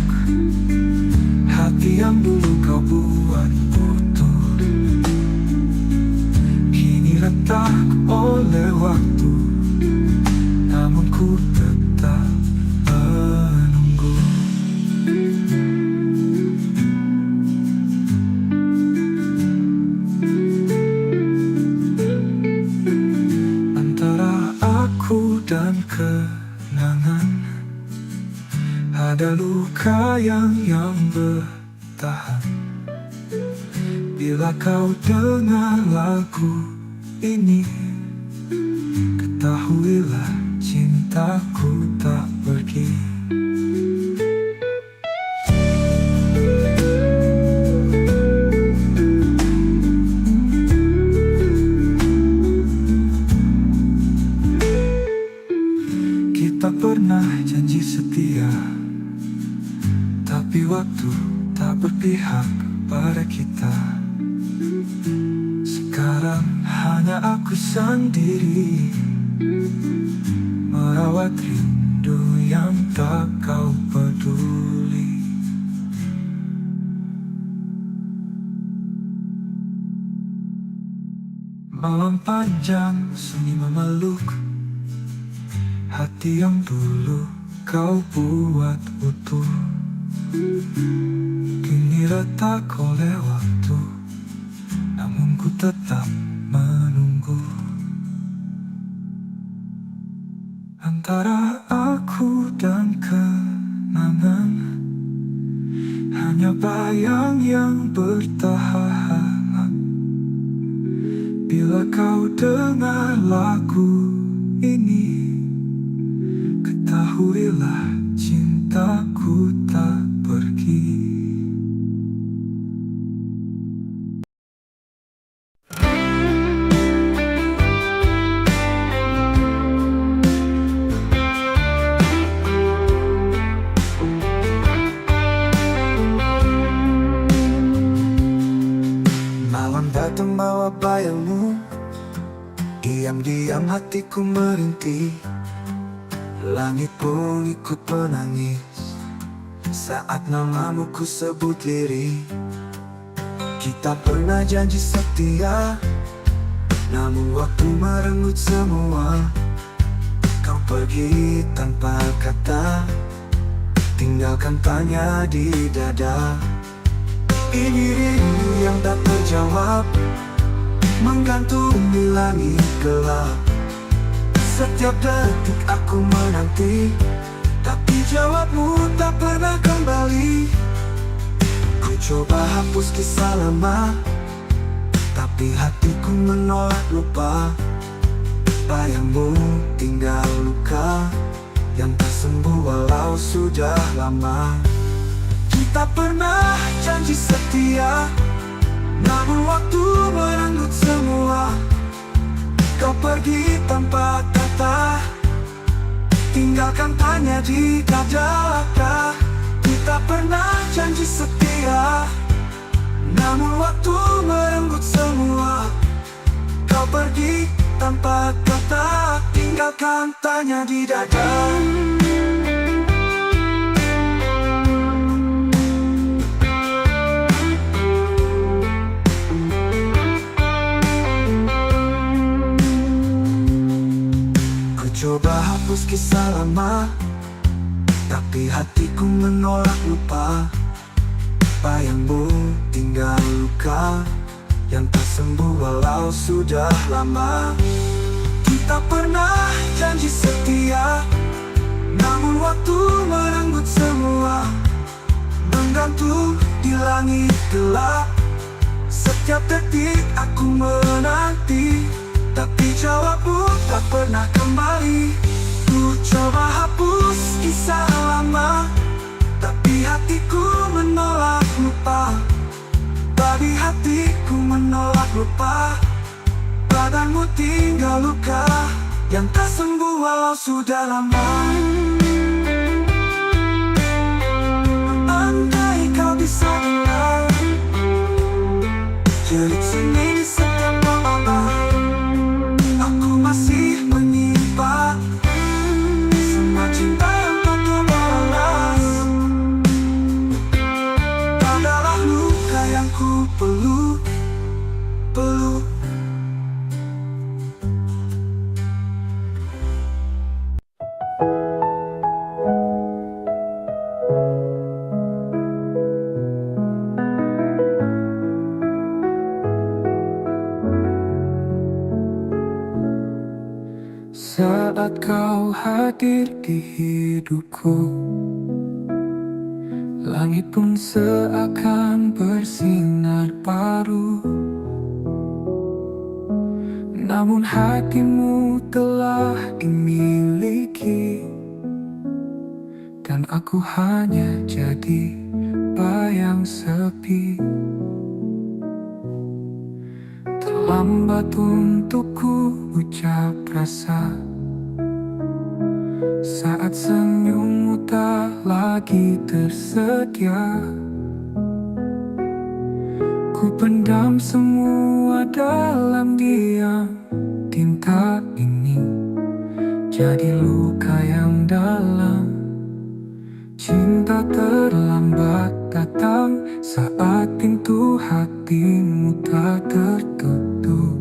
hati yang dulu kau buat utuh, kini retak oleh waktu, namun ku tetap menunggu. Antara aku dan kenangan ada luka yang bertahan. Bila kau dengar lagu ini, ketahuilah cintaku tak pergi. Kita pernah janji setia, tapi waktu tak berpihak pada kita. Sekarang hanya aku sendiri merawat rindu yang tak kau peduli. Malam panjang sunyi memeluk hati yang dulu kau buat utuh, kini retak oleh waktu, namun ku tetap menunggu. Antara aku dan kenangan hanya bayang yang bertahan. Bila kau dengar lagu ini, ketahuilah cintaku tak pergi. Diam-diam hatiku merintih, langit pun ikut menangis saat namamu ku sebut lirih. Kita pernah janji setia, namun waktu merenggut semua. Kau pergi tanpa kata, tinggalkan tanya di dada. Ini rindu yang tak terjawab, menggantung di langit gelap. Setiap detik aku menanti, tapi jawabmu tak pernah kembali. Ku coba hapus kisah lama, tapi hatiku menolak lupa. Bayangmu tinggal luka yang tak sembuh walau sudah lama. Kita pernah janji setia, namun waktu merenggut semua. Kau pergi tanpa kata, tinggalkan tanya di dada. Kita pernah janji setia, namun waktu merenggut semua. Kau pergi tanpa kata, tinggalkan tanya di dada. Coba hapus kisah lama, tapi hatiku menolak lupa. Bayangmu tinggal luka yang tak sembuh walau sudah lama. Kita pernah janji setia, namun waktu merenggut semua. Menggantung di langit gelap, setiap detik aku menanti, tapi jawabmu tak pernah kembali. Ku coba hapus kisah lama, tapi hatiku menolak lupa. Babi hatiku menolak lupa. Badanmu tinggal luka yang tak sembuh walau sudah lama. Andai kau bisa dengar jerit seni di setiap malam, aku masih menyimpan semua cinta yang tak terbalas. Adalah luka yang ku peluk.
Saat kau hadir di hidupku, langit pun seakan bersinar baru. Namun hatimu telah dimiliki, dan aku hanya jadi bayang sepi. Terlambat untukku ucap rasa saat senyummu tak lagi tersedia. Ku pendam semua dalam diam. Tinta ini jadi luka yang dalam. Cinta terlambat datang saat pintu hatimu tak tertutup.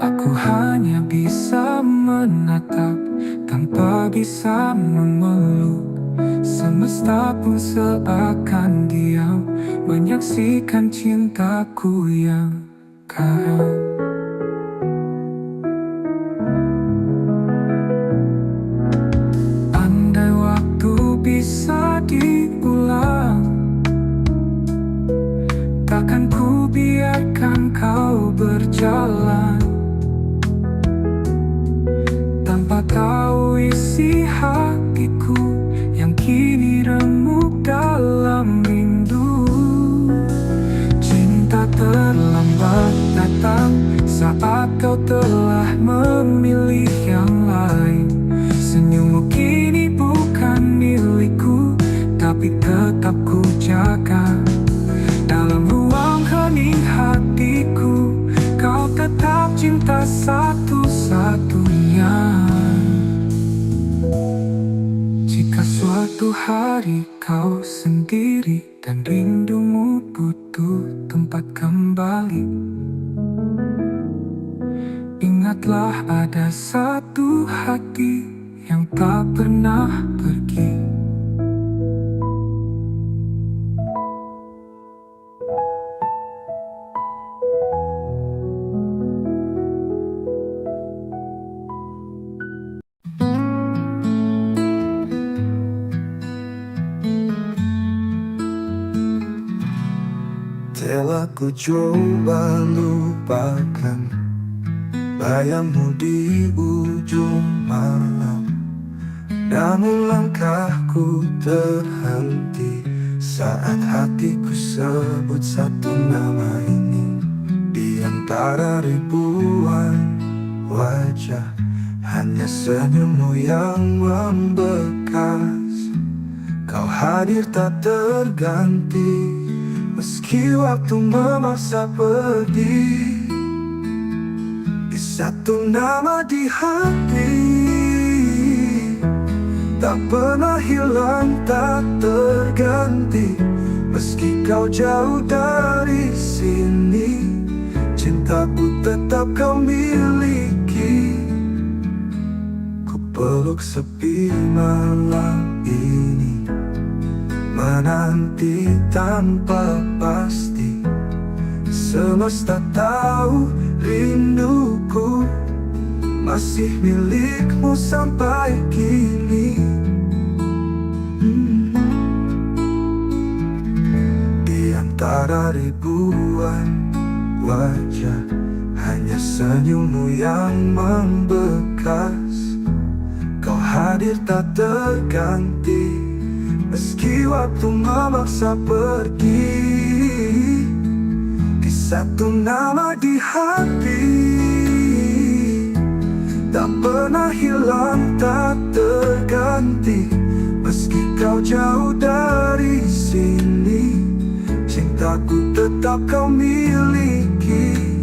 Aku hanya bisa menatap tanpa bisa memeluk. Semesta pun seakan diam menyaksikan cintaku yang karam. Andai waktu bisa diulang, takkan ku biarkan kau berjalan tanpa tahu isi hatiku yang kini remuk dalam rindu. Cinta terlambat datang saat kau telah memilih yang lain. Senyummu kini bukan milikku, tapi tetap ku jaga. Dalam ruang hening hatiku, kau tetap cinta satu-satunya. Jika suatu hari kau sendiri dan rindumu butuh tempat kembali, ingatlah ada satu hati yang tak pernah pergi.
Telah ku coba lupakan bayangmu di ujung malam, namun langkahku terhenti saat hatiku sebut satu nama ini. Di antara ribuan wajah, hanya senyummu yang membekas. Kau hadir tak terganti, meski waktu memaksa pergi. Di satu nama di hati, tak pernah hilang, tak terganti. Meski kau jauh dari sini, cintaku tetap kau miliki. Ku peluk sepi malam ini, menanti tanpa pasti. Semesta tahu rinduku masih milikmu sampai kini. Di antara ribuan wajah, hanya senyummu yang membekas. Kau hadir tak terganti, meski waktu memaksa pergi. Di satu nama di hati, tak pernah hilang, tak terganti. Meski kau jauh dari sini, cintaku tetap kau miliki.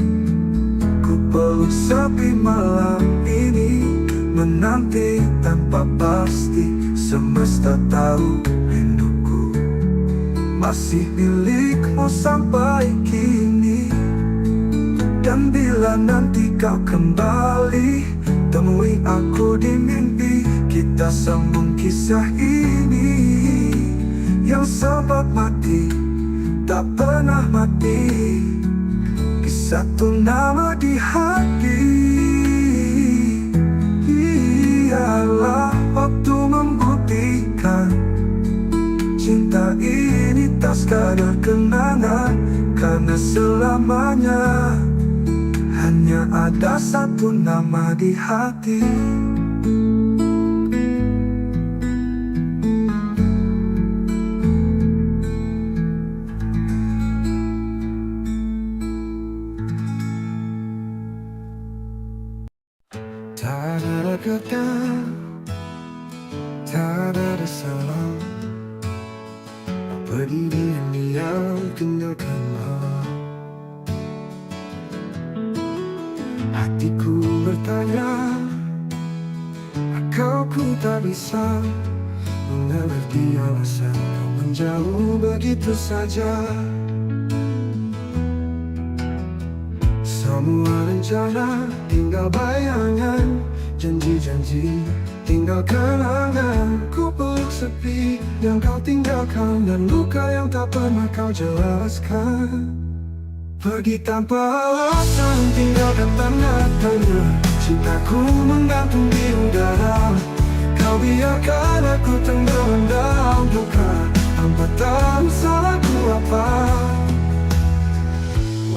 Ku peluk sepi malam ini, menanti tanpa pasti. Semesta tahu rinduku masih milikmu sampai kini. Dan bila nanti kau kembali, temui aku di mimpi. Kita sambung kisah ini yang sempat mati, tak pernah mati. Di satu nama di hati, ialah waktu membuktikan cinta ini tak sekadar kenangan. Karena selamanya hanya ada satu nama di hati. Tak ada kata, tak ada salah, pergi diam-diam tinggalkanlah. Hatiku bertanya, kau ku tak bisa mengerti alasan kau menjauh begitu saja. Semua rencana tinggal bayangan, janji-janji tinggal kenangan. Ku peluk sepi yang kau tinggalkan, dan luka yang tak pernah kau jelaskan. Pergi tanpa alasan, tinggalkan tanda tanya. Cintaku menggantung di udara, kau biarkan aku tenggelam dalam duka tanpa tahu salahku apa.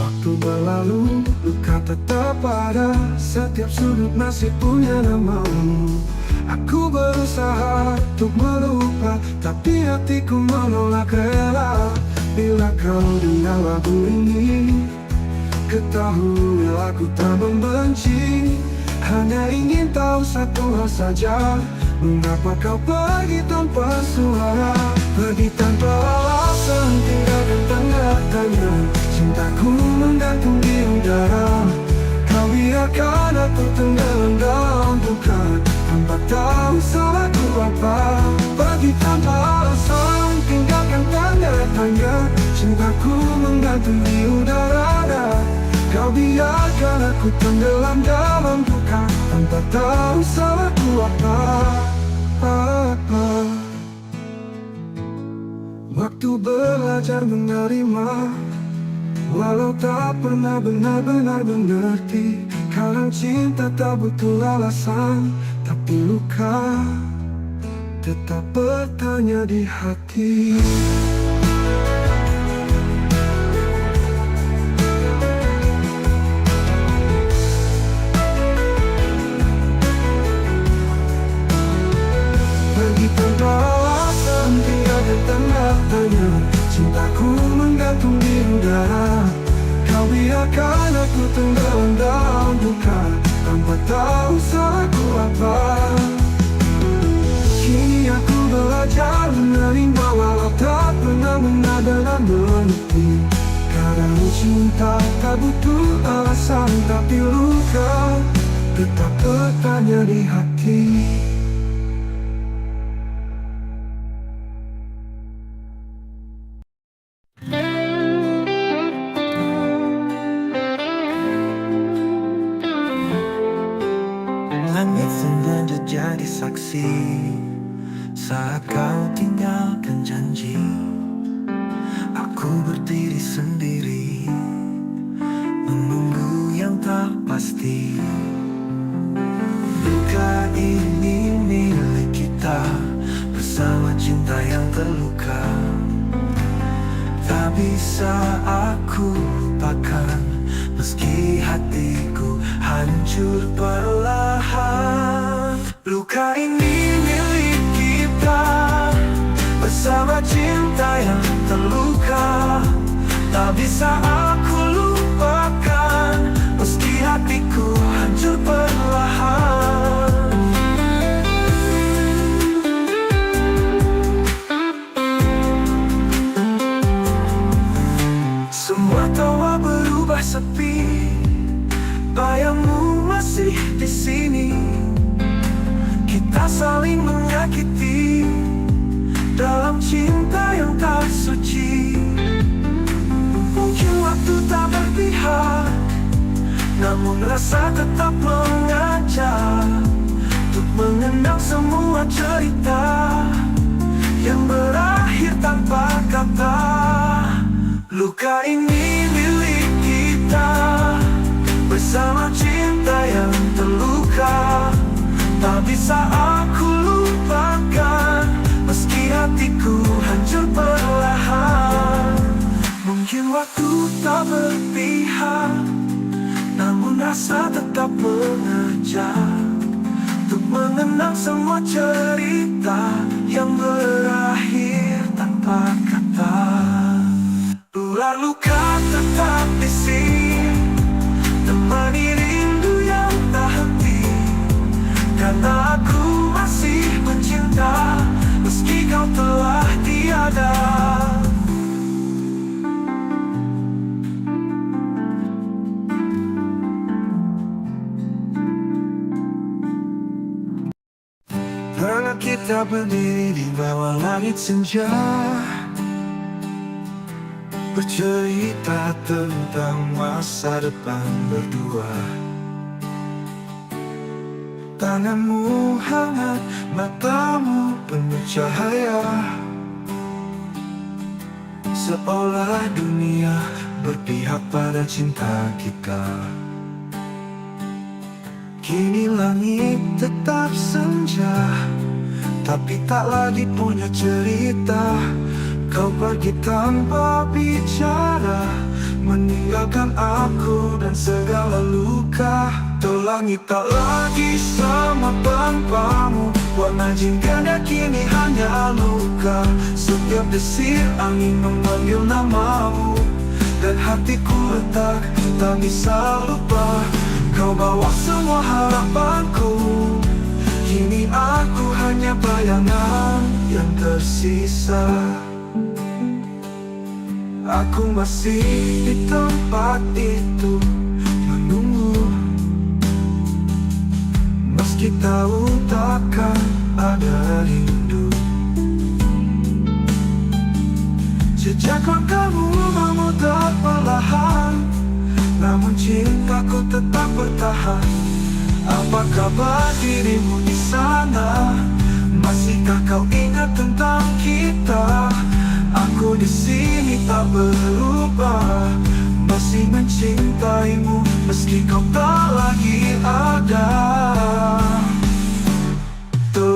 Waktu berlalu, luka tetap ada, setiap sudut masih punya namamu. Aku berusaha untuk melupa, tapi hatiku menolak rela. Bila kau dengar lagu ini, ketahui aku tak membenci. Hanya ingin tahu satu hal saja, mengapa kau pergi tanpa suara. Pergi tanpa alasan, tinggalkan tanda tanya. Cintaku menggantung di udara, kau biar biarkan aku tenggelam dalam duka tanpa tahu salahku apa. Pergi tanpa alasan, tinggalkan tanda tanya. Cintaku menggantung di udara. Kau biarkan aku tenggelam dalam duka tanpa tahu salahku apa. Waktu belajar menerima, walau tak pernah benar-benar mengerti. Kadang cinta tak butuh alasan, tapi luka tetap bertanya di hati. Pergi tanpa alasan, tiada tanda tanya. Cintaku menggantung di udara. Kau biarkan aku tenggelam dalam duka tanpa tahu salahku apa. Kini aku belajar menerima, walau tak pernah benar-benar mengerti. Kadang cinta tak butuh alasan, tapi luka tetap bertanya di hati.
Langit sengaja jadi saksi saat kau tinggalkan janji. Aku berdiri sendiri menunggu yang tak pasti. Luka ini milik kita bersama cinta yang terluka. Tak bisa aku lupakan meski hatiku hancur perlahan. Luka ini milik kita bersama cinta yang terluka. Tak bisa aku lupakan meski hatiku hancur perlahan. Semua tawa berubah sepi, bayangmu masih di sini. Kita saling menyakiti dalam cinta yang tak suci. Mungkin waktu tak berpihak, namun rasa tetap mengajak untuk mengenang semua cerita yang berakhir tanpa kata. Luka ini milik kita bersama cinta yang terluka. Tak bisa aku lupakan meski hatiku hancur perlahan. Mungkin waktu tak berpihak, namun rasa tetap mengajak untuk mengenang semua cerita yang berakhir tanpa kata. Ular luka tetap bisi, temani rindu yang tak henti. Karena aku masih mencinta meski kau telah tiada. Pernah kita berdiri di bawah langit senja, bercerita tentang masa depan berdua. Tanganmu hangat, matamu penuh cahaya, seolah dunia berpihak pada cinta kita. Kini langit tetap senja, tapi tak lagi punya cerita. Kau pergi tanpa bicara, meninggalkan aku dan segala luka. Tuh langit tak lagi sama tanpamu, warna jingkanya kini hanya luka. Setiap desir angin memanggil namamu, dan hatiku retak, tak bisa lupa. Kau bawa semua harapanku, kini aku hanya bayangan yang tersisa. Aku masih di tempat itu, menunggu
meski tahu takkan ada rindu. Jejak langkahmu memudar perlahan, namun cintaku tetap bertahan. Apa kabar dirimu di sana? Masihkah kau ingat tentang kita? Aku di sini tak berubah, masih mencintaimu meski kau tak lagi ada.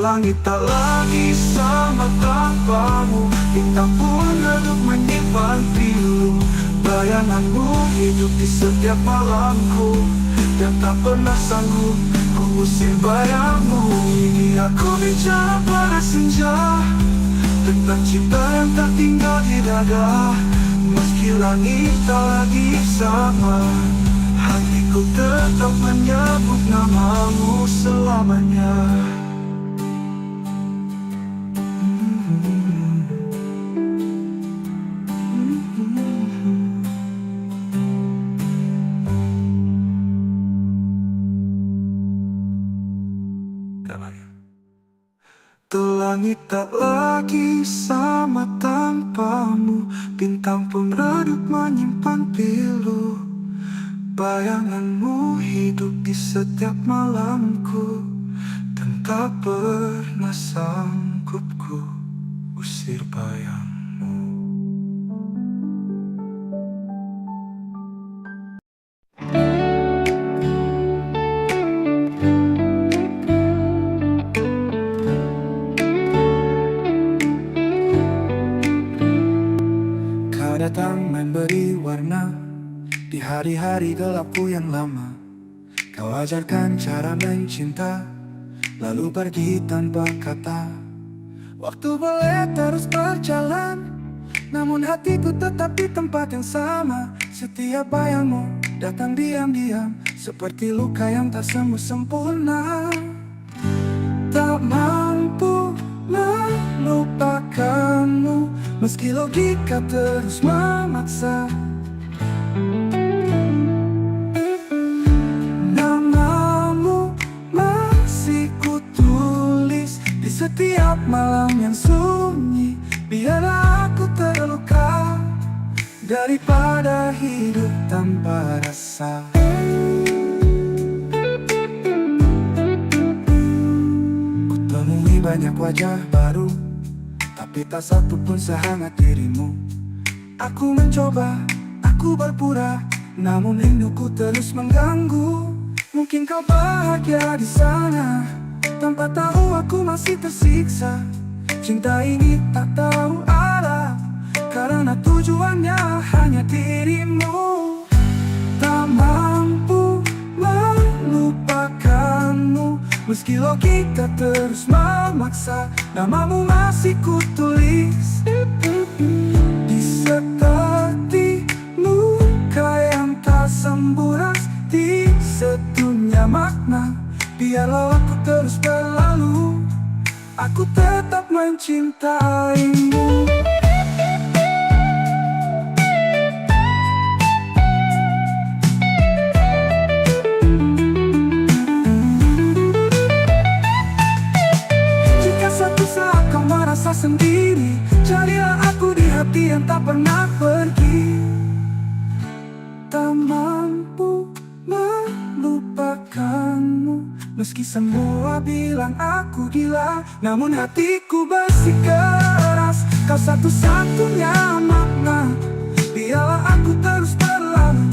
Langit tak lagi sama tanpamu, bintang pun redup menyimpan pilu. Bayanganmu hidup di setiap malamku, dan tak pernah sanggup ku usir bayangmu. Ini aku bicara pada senja, tentang cinta yang tak tinggal di dada. Meski langit tak lagi sama, hatiku tetap menyebut namamu selamanya. Langit tak lagi sama tanpamu, bintang pun redup menyimpan pilu. Bayanganmu hidup di setiap malamku, dan tak pernah sanggup ku usir bayangmu. Datang memberi warna di hari-hari gelapku yang lama. Kau ajarkan cara mencinta, lalu pergi tanpa kata. Waktu boleh terus berjalan, namun hatiku tetap di tempat yang sama. Setiap bayangmu datang diam-diam, seperti luka yang tak sembuh sempurna. Tak mampu melupakanmu, meski logika terus memaksa. Namamu masih kutulis di setiap malam yang sunyi. Biarlah aku terluka daripada hidup tanpa rasa. Kutemui banyak wajah baru, tapi tak satu pun sehangat dirimu. Aku mencoba, aku berpura, namun rinduku terus mengganggu. Mungkin kau bahagia di sana, tanpa tahu aku masih tersiksa. Cinta ini tak tahu arah, karena tujuannya hanya dirimu. Tak mampu melupakanmu, meski logika terus memaksa. Namamu masih kutulis di seperti luka yang tak sembuh, di sedunia makna. Biarlah aku terus berlalu, aku tetap mencintaimu. Sendiri, jadilah aku di hati yang tak pernah pergi. Tak mampu melupakanmu, meski semua bilang aku gila, namun hatiku bersikeras. Kau satu-satunya makna, biarlah aku terus berlalu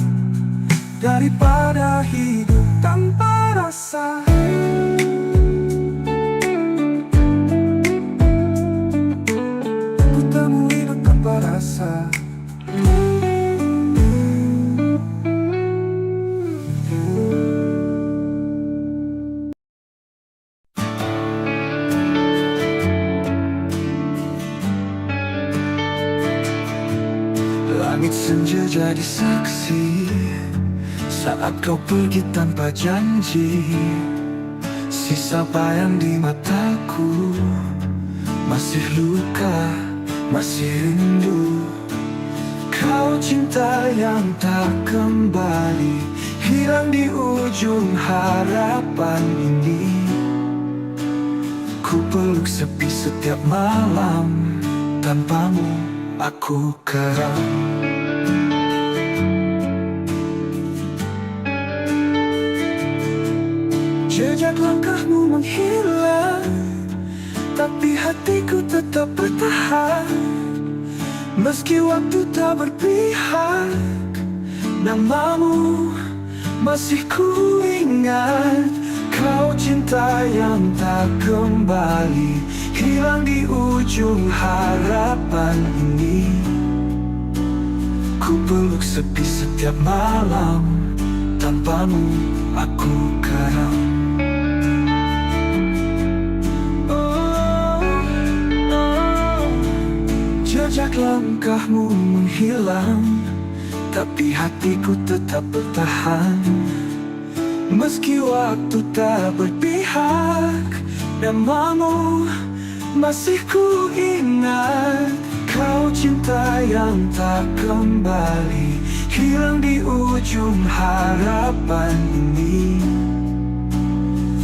daripada hidup tanpa rasa. Rasa. Langit senja jadi saksi saat kau pergi tanpa janji. Sisa bayang di mataku, masih luka, masih rindu. Kau cinta yang tak kembali, hilang di ujung harapan ini.
Ku peluk sepi setiap malam, tanpamu aku karam. Jejak langkahmu menghilang, tapi hatiku tetap bertahan. Meski waktu tak berpihak, namamu masih ku ingat. Kau cinta yang tak kembali, hilang di ujung harapan ini. Ku peluk sepi setiap malam, tanpamu aku karam. Jejak langkahmu menghilang, tapi hatiku tetap bertahan. Meski waktu tak berpihak, namamu masih ku ingat. Kau cinta yang tak kembali, hilang di ujung harapan ini.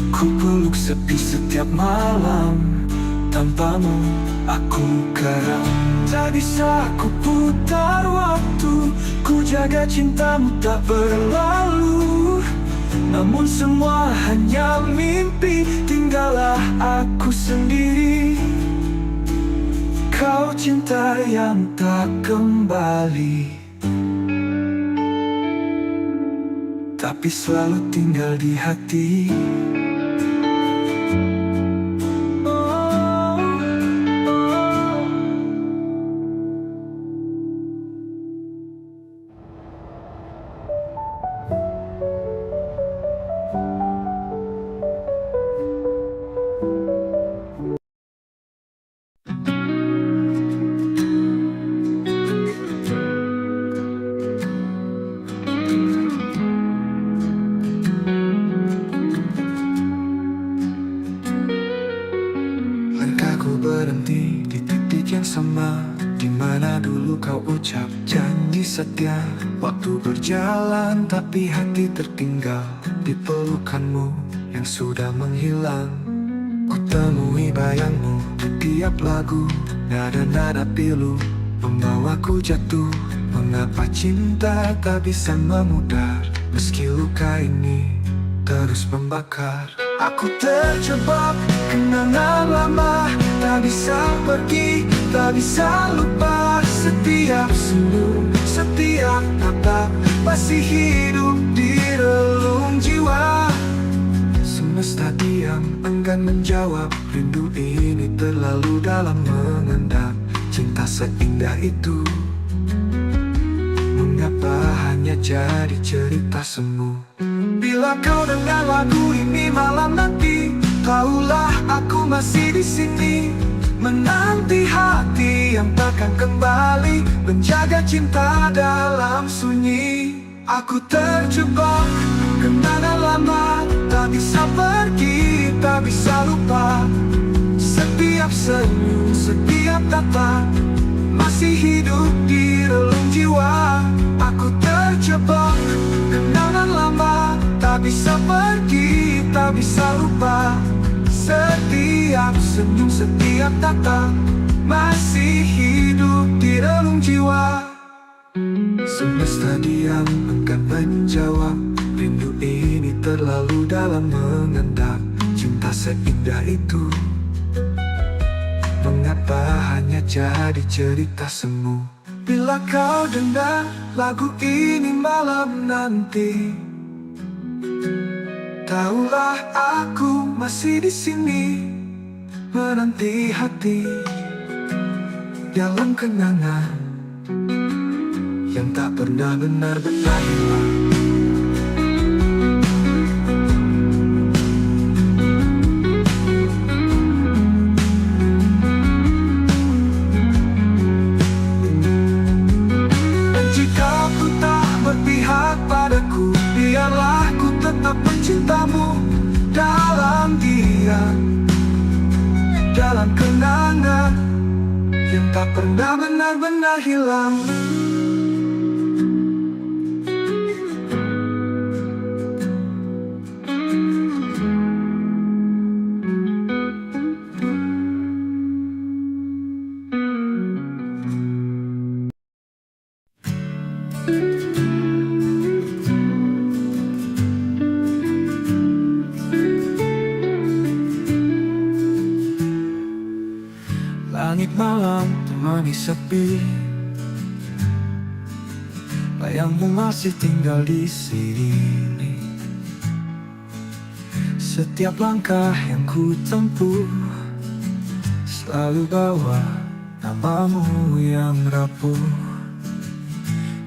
Ku peluk sepi setiap malam, tanpamu aku karam. Tak bisa ku putar waktu, ku jaga cintamu tak berlalu. Namun semua hanya mimpi, tinggallah aku sendiri. Kau cinta yang tak kembali, tapi selalu tinggal di hati. Berhenti di titik yang sama, di mana dulu kau ucap janji setia. Waktu berjalan tapi hati tertinggal di pelukanmu yang sudah menghilang. Ku temui bayangmu di tiap lagu, nada-nada pilu membawaku jatuh. Mengapa cinta tak bisa memudar, meski luka ini terus membakar. Aku terjebak kenangan lama, tak bisa pergi, tak bisa lupa. Setiap senyum, setiap tatap masih hidup di relung jiwa. Semesta diam, enggan menjawab. Rindu ini terlalu dalam mengendap. Cinta seindah itu, mengapa hanya jadi cerita semu? Bila kau dengar lagu ini malam nanti, tahulah aku masih di sini, menanti hati yang takkan kembali, menjaga cinta dalam sunyi. Aku terjebak kenangan lama, tak bisa pergi, tak bisa lupa. Setiap senyum, setiap tatap masih hidup di relung jiwa. Aku terjebak kenangan lama, tak bisa pergi, tak bisa lupa. Setiap senyum, setiap tatap masih hidup di relung jiwa. Semesta diam, enggan menjawab. Rindu ini terlalu dalam mengendap. Cinta seindah itu, mengapa hanya jadi cerita semu? Bila kau dengar lagu ini malam nanti, tahulah aku masih di sini, menanti hati dalam kenangan yang tak pernah benar-benar hilang. Padaku, biarlah ku tetap mencintamu dalam diam, dalam kenangan yang tak pernah benar-benar hilang. menemani sepi. Bayangmu masih tinggal di sini. Setiap langkah yang ku tempuh selalu bawa namamu yang rapuh.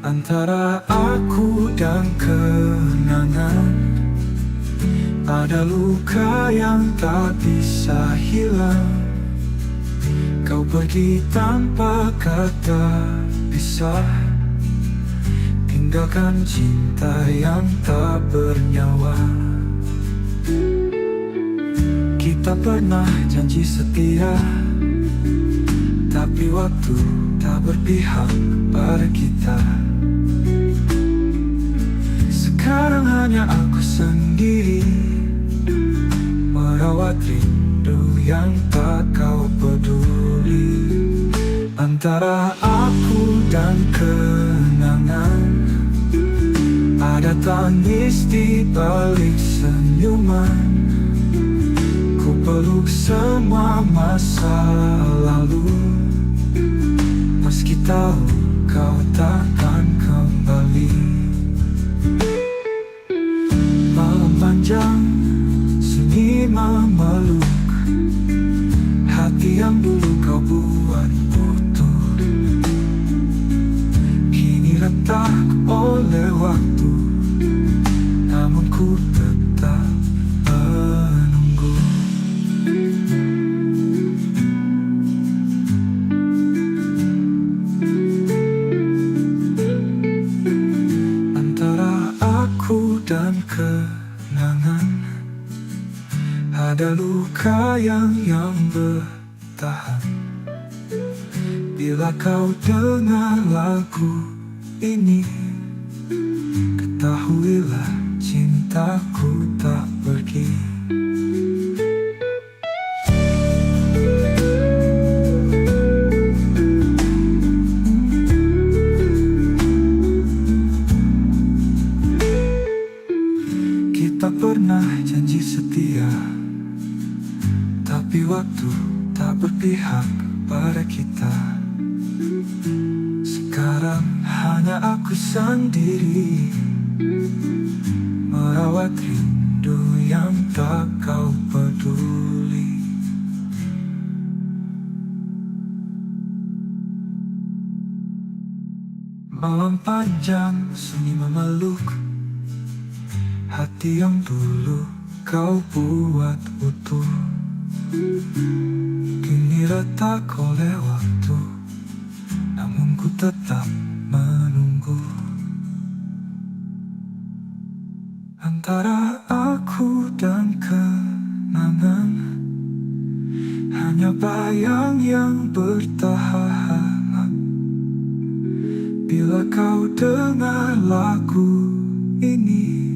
Antara aku dan kenangan ada luka yang tak bisa hilang. Kau pergi tanpa kata pisah, tinggalkan cinta yang tak bernyawa. Kita pernah janji setia, tapi waktu tak berpihak pada kita. Sekarang hanya aku sendiri merawat rindu yang tak kau peduli. Antara aku dan kenangan ada tangis di balik senyuman. Ku peluk semua masa lalu, meski tahu kau takkan kembali. Malam panjang, sunyi memeluk hati yang dulu kau buat utuh. Kini retak oleh waktu, namun ku tetap menunggu. Antara aku dan kenangan ada luka yang bertahan. Bila kau dengar lagu ini, ketahuilah cintaku tak pergi. Kita pernah janji setia, tapi waktu tak berpihak pada kita. Sekarang hanya aku sendiri merawat rindu yang tak kau peduli. Malam panjang, sunyi memeluk hati yang dulu kau buat utuh. Kini retak oleh waktu, namun ku tetap menunggu. Antara aku dan kenangan hanya bayang yang bertahan. Bila kau dengar lagu ini,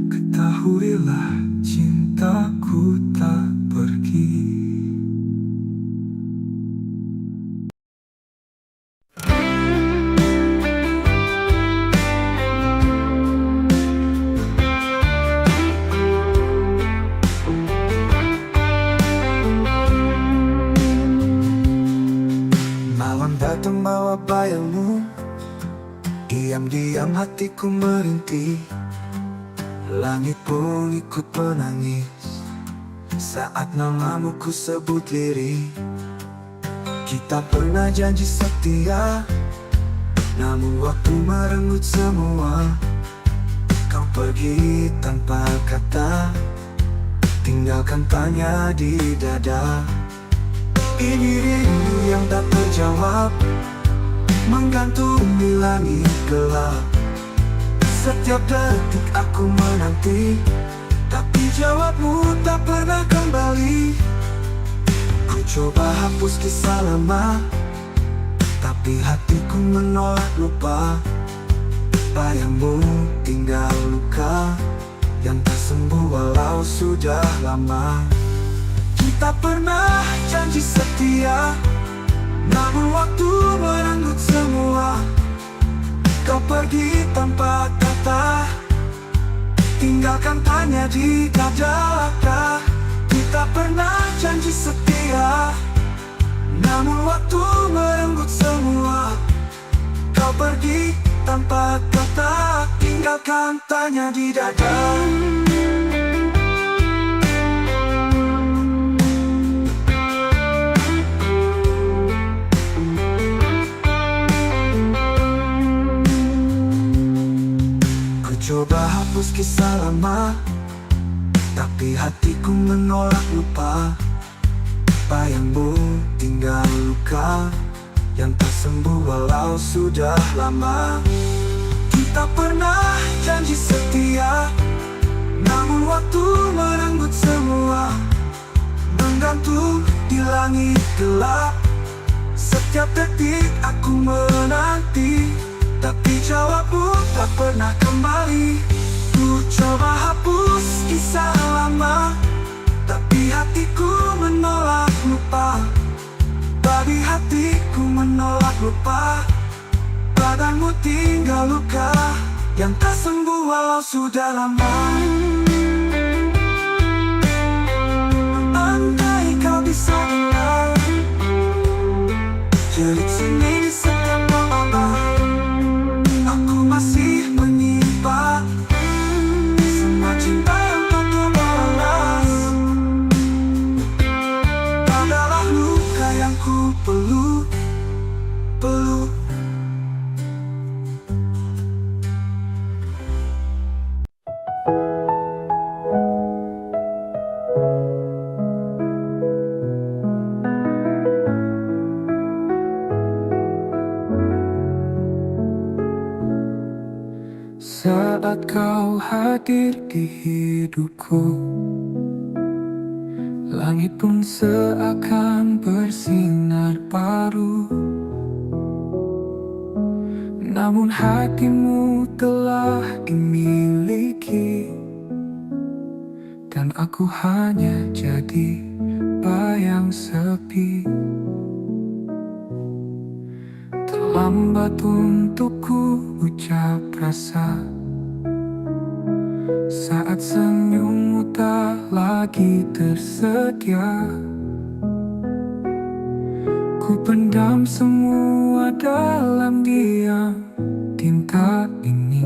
ketahuilah cintaku tak pergi. Malam datang bawa bayangmu, diam-diam hatiku merintih. Langit pun ikut menangis saat namamu ku sebut lirih. Kita pernah janji setia, namun waktu merenggut semua. Kau pergi tanpa kata, tinggalkan tanya di dada. Ini rindu yang tak terjawab, menggantung di langit gelap. Setiap detik aku menanti, tapi jawabmu tak pernah kembali. Ku coba hapus kisah lama, tapi hatiku menolak lupa. Bayangmu tinggal luka yang tak sembuh walau sudah lama. Kita pernah janji setia, namun waktu merenggut semua. Kau pergi tanpa kata, tinggalkan tanya di dada. Kita pernah janji setia, Namun waktu merenggut semua. Kau pergi tanpa kata, tinggalkan tanya di dada. Ku coba hapus kisah lama, tapi hatiku menolak lupa. Bayangmu tinggal luka yang tak sembuh walau sudah lama. Kita pernah janji setia, namun waktu merenggut semua. Menggantung di langit gelap, setiap detik aku menanti, tapi jawabmu tak pernah kembali. Ku coba hapus kisah lama, tapi hatiku menolak lupa. Babi hatiku menolak lupa. Badanmu tinggal luka yang tak sembuh walau sudah lama. Andai kau bisa dengar jerit sini di setiap malam, aku masih menyimpan semua cinta yang tak terbalas. Adalah luka yang ku peluk.
Saat kau hadir di hidupku, langit pun seakan bersinar baru. Namun hatimu telah dimiliki, dan aku hanya jadi bayang sepi. Terlambat untuk ku ucap rasa saat senyummu tak lagi tersedia. Ku pendam semua dalam diam. Tinta ini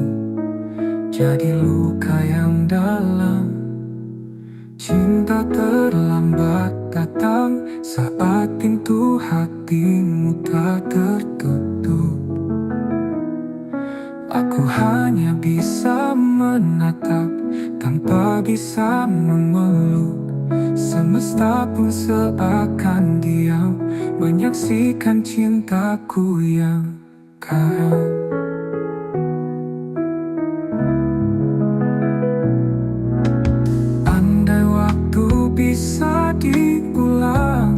jadi luka yang dalam. Cinta terlambat datang saat pintu hatimu tak tertutup. Aku hanya bisa menatap tanpa bisa memeluk. Semesta pun seakan diam menyaksikan cintaku yang karam. Andai waktu bisa diulang,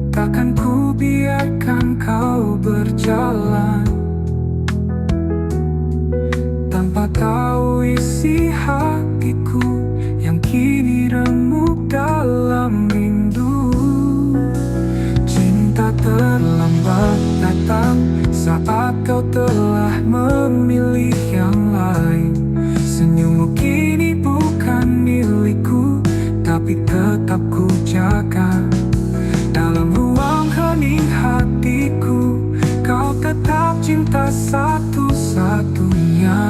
takkan ku biarkan kau berjalan tanpa tahu isi hatiku yang kini remuk dalam rindu. Cinta terlambat datang saat kau telah memilih yang lain. Senyummu kini bukan milikku, tapi tetap ku jaga. Dalam ruang hening hatiku, kau tetap cinta satu-satunya.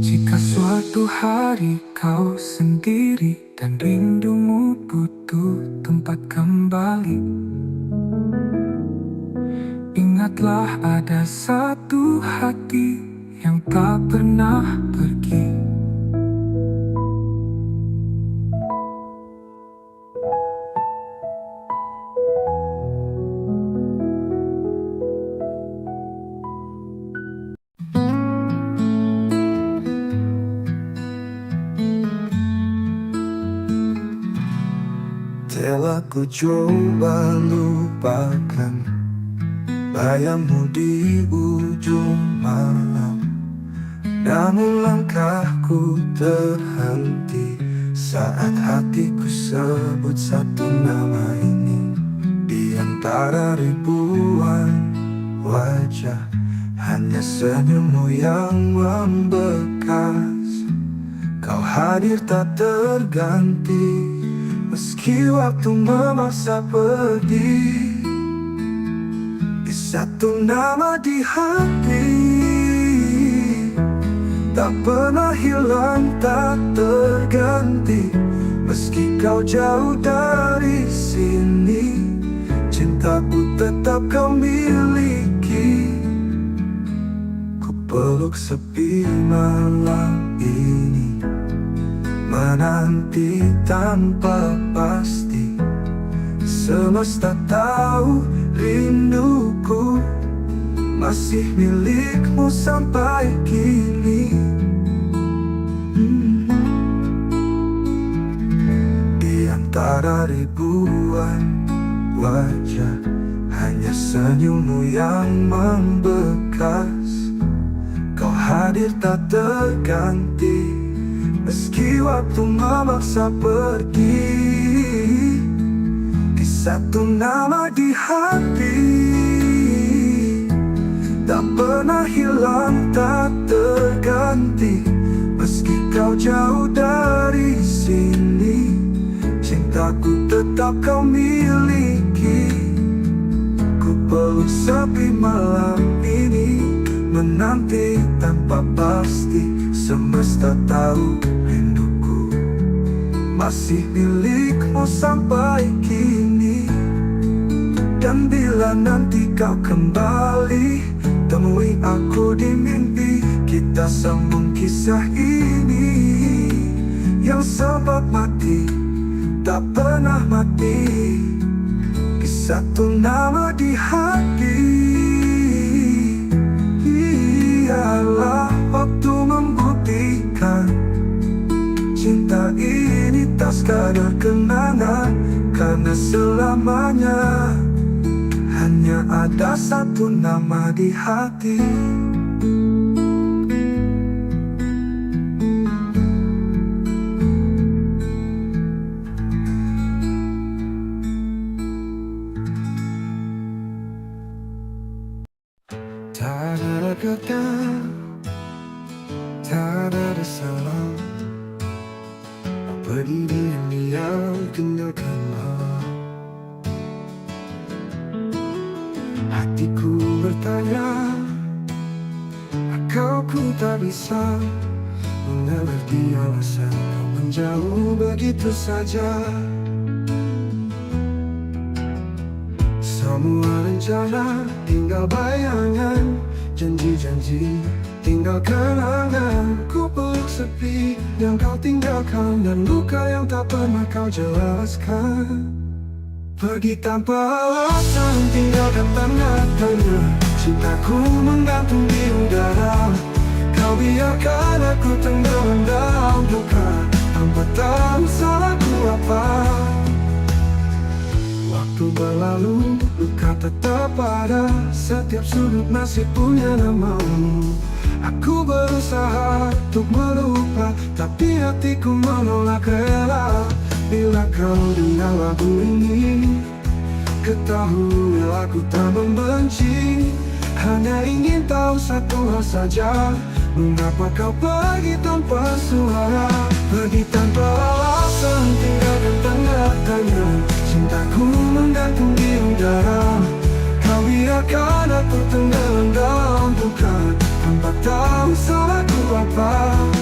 Jika suatu hari kau sendiri dan rindumu butuh tempat kembali, ingatlah ada satu hati yang tak pernah pergi.
Telah ku coba lupakan bayangmu di ujung malam, namun langkahku terhenti saat hatiku sebut satu nama ini. Di antara ribuan wajah, hanya senyummu yang membekas. Kau hadir tak terganti, Meski waktu memaksa pergi, di satu nama di hati, tak pernah hilang, tak terganti. Meski kau jauh dari sini, cintaku tetap kau miliki. Ku peluk sepi malam ini, menanti tanpa pasti. Semesta tahu rinduku masih milikmu sampai kini. Di antara ribuan wajah, hanya senyummu yang membekas. Kau hadir tak terganti, meski waktu memaksa pergi. Di satu nama di hati, tak pernah hilang, tak terganti. Meski kau jauh dari sini, cintaku tetap kau miliki. Ku peluk sepi malam ini, menanti tanpa pasti. Semesta tahu rinduku masih milikmu sampai kini. Dan bila nanti kau kembali, temui aku di mimpi. Kita sambung kisah ini yang sempat mati, tak pernah mati. Di satu nama di hati, ialah waktu membuktikan cinta ini tak sekadar kenangan. Karena selamanya hanya ada satu nama di hati. Tak ada kata, tak ada salah. Pergi diam-diam, tinggalkanlah. Hatiku bertanya, kau ku tak bisa mengerti alasan kau menjauh begitu saja. Semua rencana tinggal bayangan, janji-janji tinggal kenangan. Ku peluk sepi yang kau tinggalkan, dan luka yang tak pernah kau jelaskan. Pergi tanpa alasan, tinggalkan tanda tanya. Cintaku menggantung di udara. Kau biarkan aku tenggelam dalam duka, tanpa tahu salahku apa. Waktu berlalu, luka tetap ada. Setiap sudut masih punya namamu. Aku berusaha untuk melupa, tapi hatiku menolak rela. Bila kau dengar lagu ini, ketahui aku tak membenci. Hanya ingin tahu satu hal saja, mengapa kau pergi tanpa suara. Pergi tanpa alasan, tinggalkan tanda tanya. Cintaku menggantung di udara. Kau biarkan aku tenggelam dalam duka, tanpa tahu salahku apa.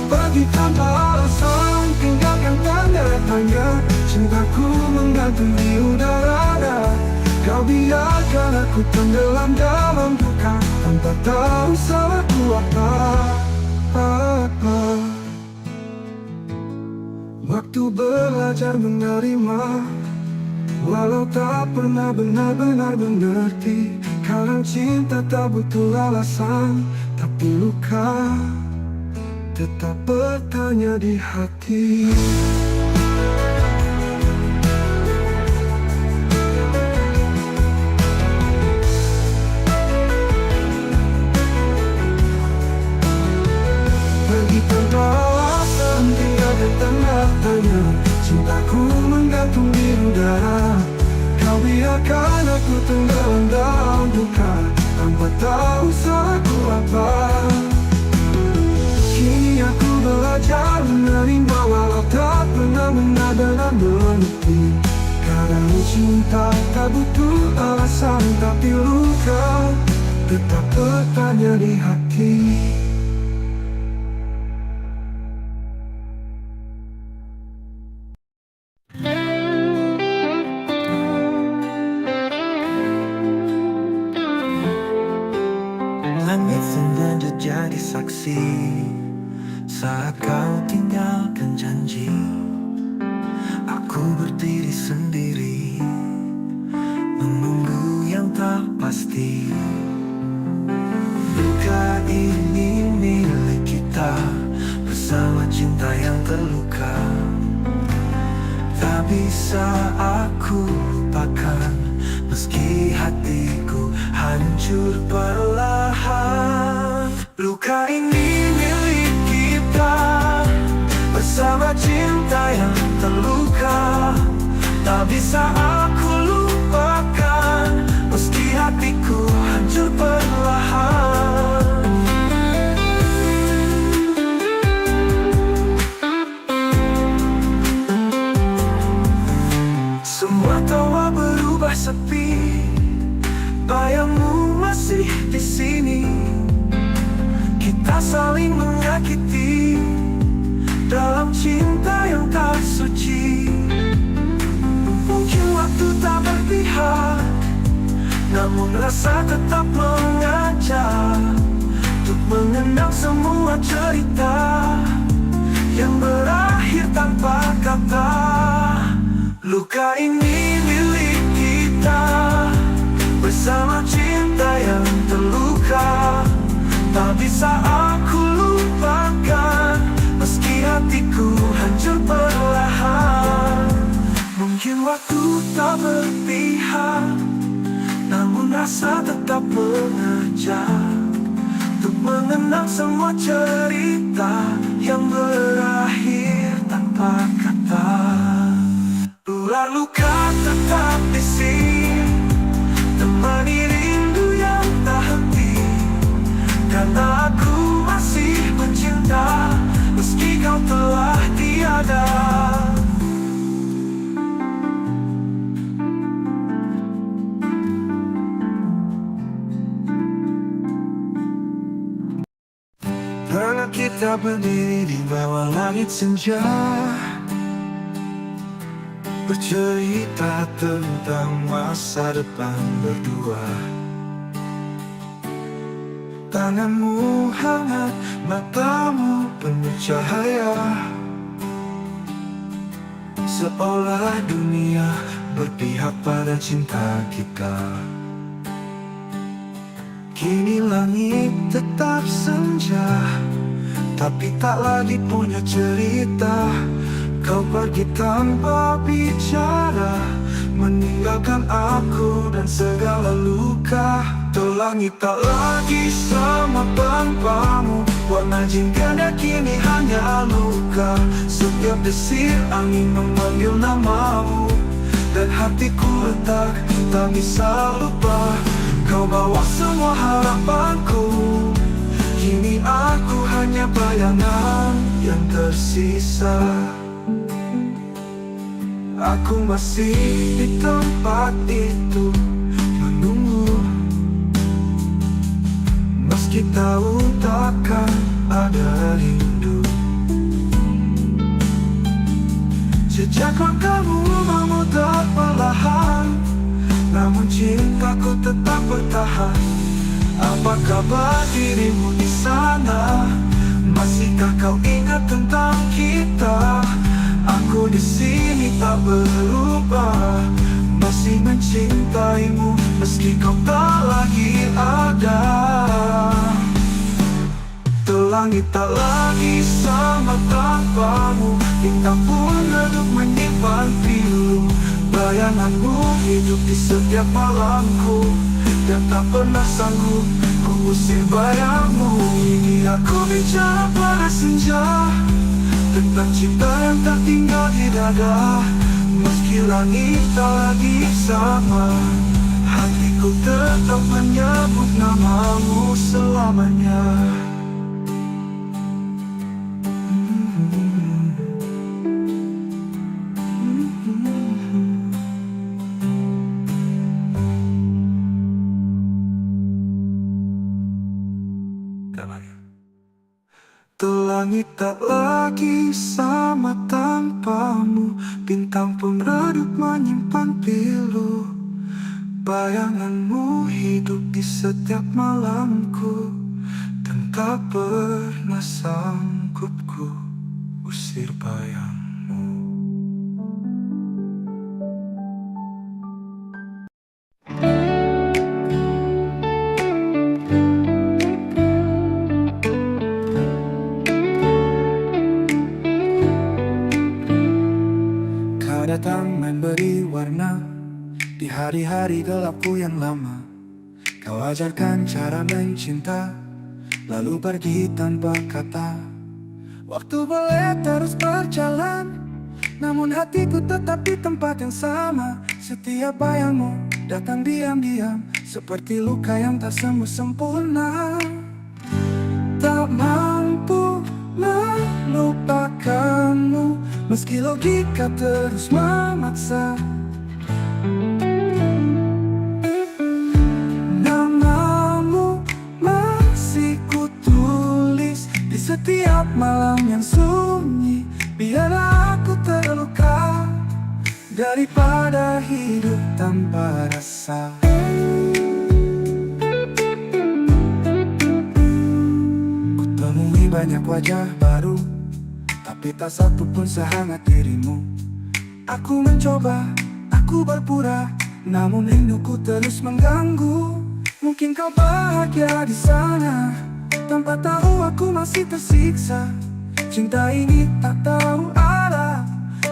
Pergi tanpa alasan, tinggalkan tanda tanya. Cintaku menggantung di udara. Kau biarkan aku tenggelam dalam duka, tanpa tahu salahku apa. Waktu belajar menerima, walau tak pernah benar-benar mengerti. Kadang cinta tak butuh alasan, tapi luka tetap bertanya di hati. Pergi tanpa alasan, tinggalkan tanda tanya. Cintaku menggantung di udara. Kau biarkan aku tenggelam dalam duka, tanpa tahu salahku apa. Kini aku belajar menerima, walau tak pernah benar-benar mengerti. cinta tak butuh alasan, tapi luka tetap bertanya di hati.
Langit sengaja jadi saksi saat kau tinggalkan janji. Aku berdiri sendiri menunggu yang tak pasti. Luka ini milik kita bersama cinta yang terluka. Tak bisa aku lupakan meski hatiku hancur perlahan. Luka ini milik kita bersama cinta yang terluka. Tak bisa aku lupakan meski hatiku hancur perlahan. Semua tawa berubah sepi, bayangmu masih di sini. Kita saling menyakiti dalam cinta yang tak suci. Mungkin waktu tak berpihak, namun rasa tetap mengajak untuk mengenang semua cerita yang berakhir tanpa kata. Luka ini milik kita bersama cinta yang terluka. Tak bisa aku lupakan meski hatiku hancur perlahan. Mungkin waktu tak berpihak, namun rasa tetap mengajak untuk mengenang semua cerita yang berakhir tanpa kata. Ular luka tetap bisi, temani rindu yang tak henti. Karena aku masih mencinta meski kau telah tiada. Pernah kita berdiri di bawah langit senja, bercerita tentang masa depan berdua. Tanganmu hangat, matamu penuh cahaya, seolah dunia berpihak pada cinta kita. Kini langit tetap senja, tapi tak lagi punya cerita. Kau pergi tanpa bicara, meninggalkan aku dan segala luka. Tuh langit tak lagi sama tanpamu, warna jingga kini hanya luka. Setiap desir angin memanggil namamu, dan hatiku retak, tak bisa lupa. Kau bawa semua harapanku, kini aku hanya bayangan yang tersisa. Aku masih di tempat itu menunggu, meski tahu takkan ada rindu. Jejak langkahmu memutar perlahan, namun cintaku tetap bertahan. Apa kabar dirimu di sana? Masihkah kau ingat tentang kita? Aku di sini tak berubah, masih mencintaimu meski kau tak lagi ada. Langit tak lagi sama tanpamu, bintang pun redup menyimpan pilu. Bayanganmu hidup di setiap malamku, dan tak pernah sanggup ku usir bayangmu. Ini aku bicara pada senja, tentang cinta yang tak tinggal di dada. Meski langit tak lagi sama, hatiku tetap menyebut namamu selamanya.
Langit tak lagi sama tanpamu, bintang pun redup menyimpan pilu. Bayanganmu hidup di setiap malamku, dan tak pernah sanggup ku usir bayangmu. Kau datang memberi warna di hari-hari gelapku yang lama. Kau ajarkan cara mencinta, lalu pergi tanpa kata. Waktu boleh terus berjalan, namun hatiku tetap di tempat yang sama. Setiap bayangmu datang diam-diam, seperti luka yang tak sembuh sempurna. Tak mampu melupakanmu, meski logika terus memaksa. Namamu masih kutulis di setiap malam yang sunyi. Biarlah aku terluka daripada hidup tanpa rasa. Kutemui banyak wajah baru, tapi tak satu pun sehangat dirimu. Aku mencoba, aku berpura, namun rinduku terus mengganggu. Mungkin kau bahagia di sana, tanpa tahu aku masih tersiksa. Cinta ini tak tahu arah,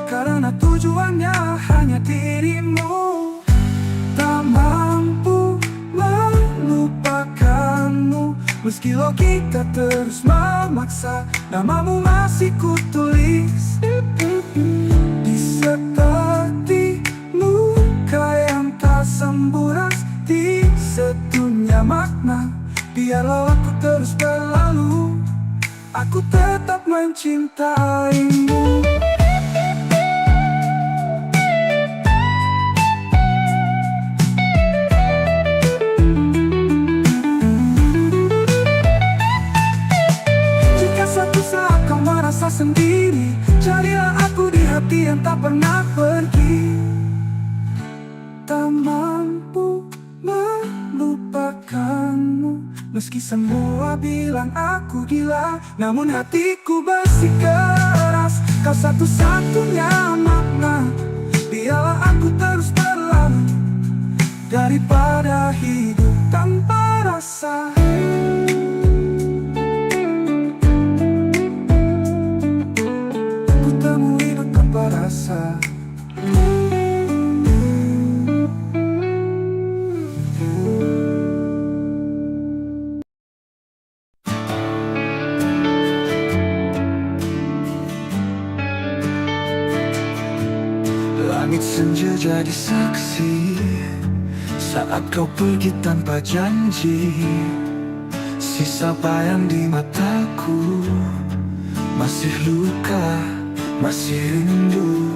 karena tujuannya hanya dirimu. Tak mampu melupakanmu, meski logika terus memaksa. Namamu masih kutulis di seperti luka yang tak sembuh, di sedunia makna. Biarlah aku terus berlalu, aku tetap mencintaimu. Jika suatu saat kau merasa sendiri, carilah aku di hati yang tak pernah pergi. Tak mampu melupakanmu, meski semua bilang aku gila, namun hatiku bersikeras. Kau satu-satunya makna, biarlah aku terus berlalu daripada hidup tanpa rasa. Ku temui hidup tanpa rasa. Langit senja jadi saksi saat kau pergi tanpa janji. Sisa bayang di mataku, masih luka, masih rindu.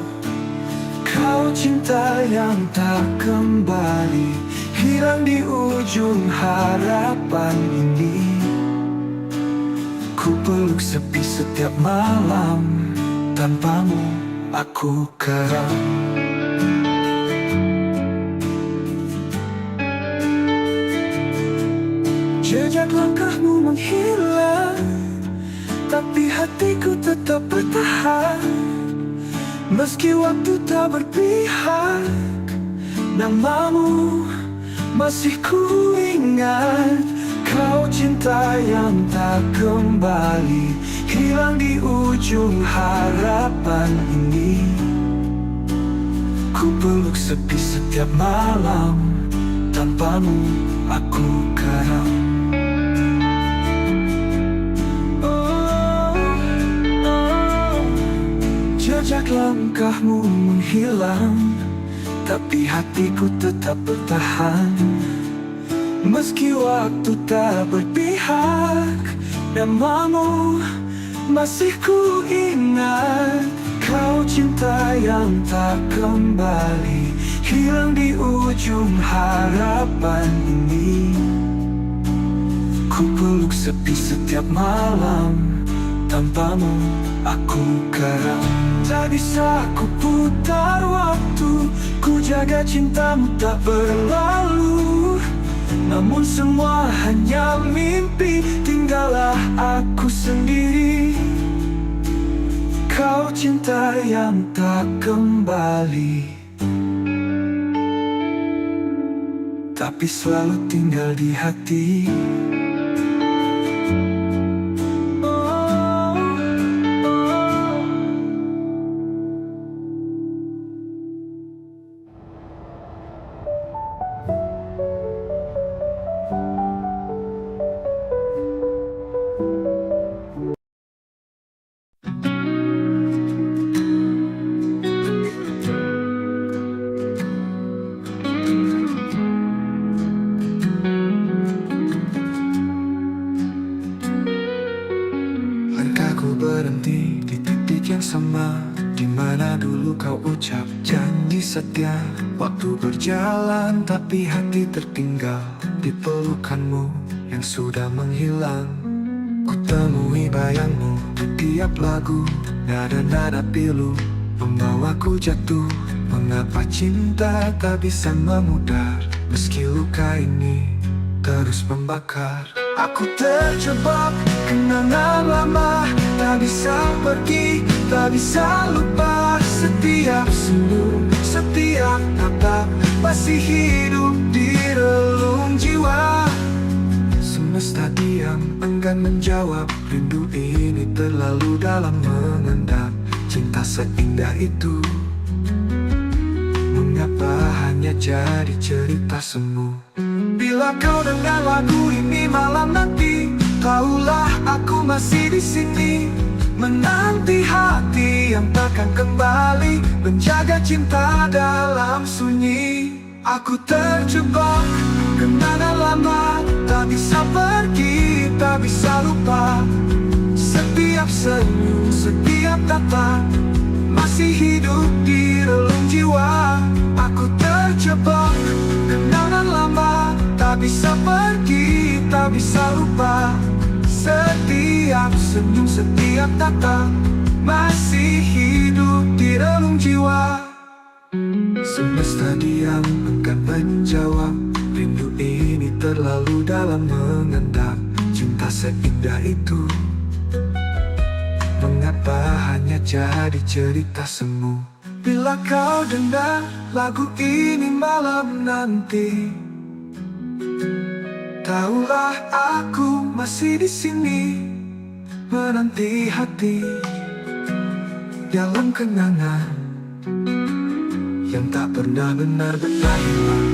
Kau cinta yang tak kembali, hilang di ujung harapan ini. Ku peluk sepi setiap malam, tanpamu aku keram. Jejak langkahmu menghilang, tapi hatiku tetap bertahan. Meski waktu tak berpihak, namamu masih ku ingat. Kau cinta yang tak kembali, hilang di ujung harapan ini. Ku peluk sepi setiap malam, tanpamu aku karam. Jejak langkahmu menghilang, tapi hatiku tetap bertahan. Meski waktu tak berpihak, namamu masih ku ingat. Kau cinta yang tak kembali, hilang di ujung harapan ini. Ku peluk sepi setiap malam, tanpamu aku karam. Tak bisa ku putar waktu, ku jaga cintamu tak berlalu. Namun semua hanya mimpi, tinggallah aku sendiri. Kau cinta yang tak kembali, tapi selalu tinggal di hati. Langkahku berhenti di titik yang sama, di mana dulu kau ucap janji setia. Waktu berjalan tapi hati tertinggal di pelukanmu yang sudah menghilang. Ku temui bayangmu di tiap lagu, nada-nada pilu membawaku jatuh. Mengapa cinta tak bisa memudar, meski luka ini terus membakar. Aku terjebak kenangan lama, tak bisa pergi, tak bisa lupa. Setiap senyum, setiap tatap masih hidup di relung jiwa. Semesta diam, enggan menjawab. Rindu ini terlalu dalam mengendap. Cinta seindah itu, mengapa hanya jadi cerita semu? Bila kau dengar lagu ini malam nanti, tahulah aku masih di sini, menanti hati yang takkan kembali, menjaga cinta dalam sunyi. Aku terjebak kenangan lama, tak bisa pergi, tak bisa lupa. Setiap senyum, setiap tatap masih hidup di relung jiwa. Aku terjebak kenangan lama, tak bisa pergi, tak bisa lupa. Setiap senyum, setiap tatap masih hidup di relung jiwa. Semesta diam, enggan menjawab. Rindu ini terlalu dalam mengendap. Cinta seindah itu, mengapa hanya jadi cerita semu? Bila kau dengar lagu ini malam nanti, tahulah aku masih di sini, menanti hati dalam kenangan yang tak pernah benar-benar hilang.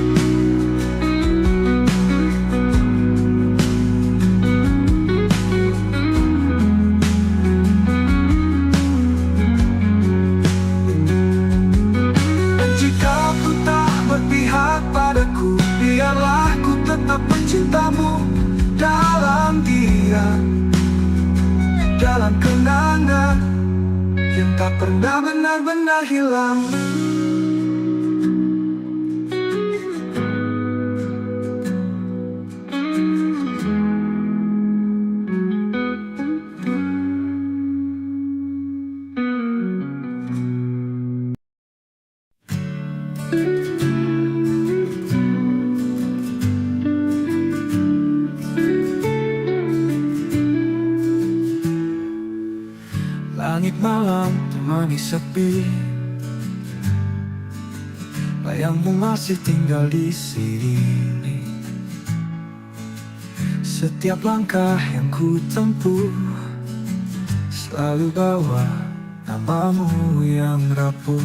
Padaku, biarlah ku tetap mencintamu dalam diam, dalam kenangan yang tak pernah benar-benar hilang. Langit malam temani sepi, bayangmu masih tinggal di sini. Setiap langkah yang ku tempuh selalu bawa namamu yang rapuh.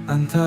Antara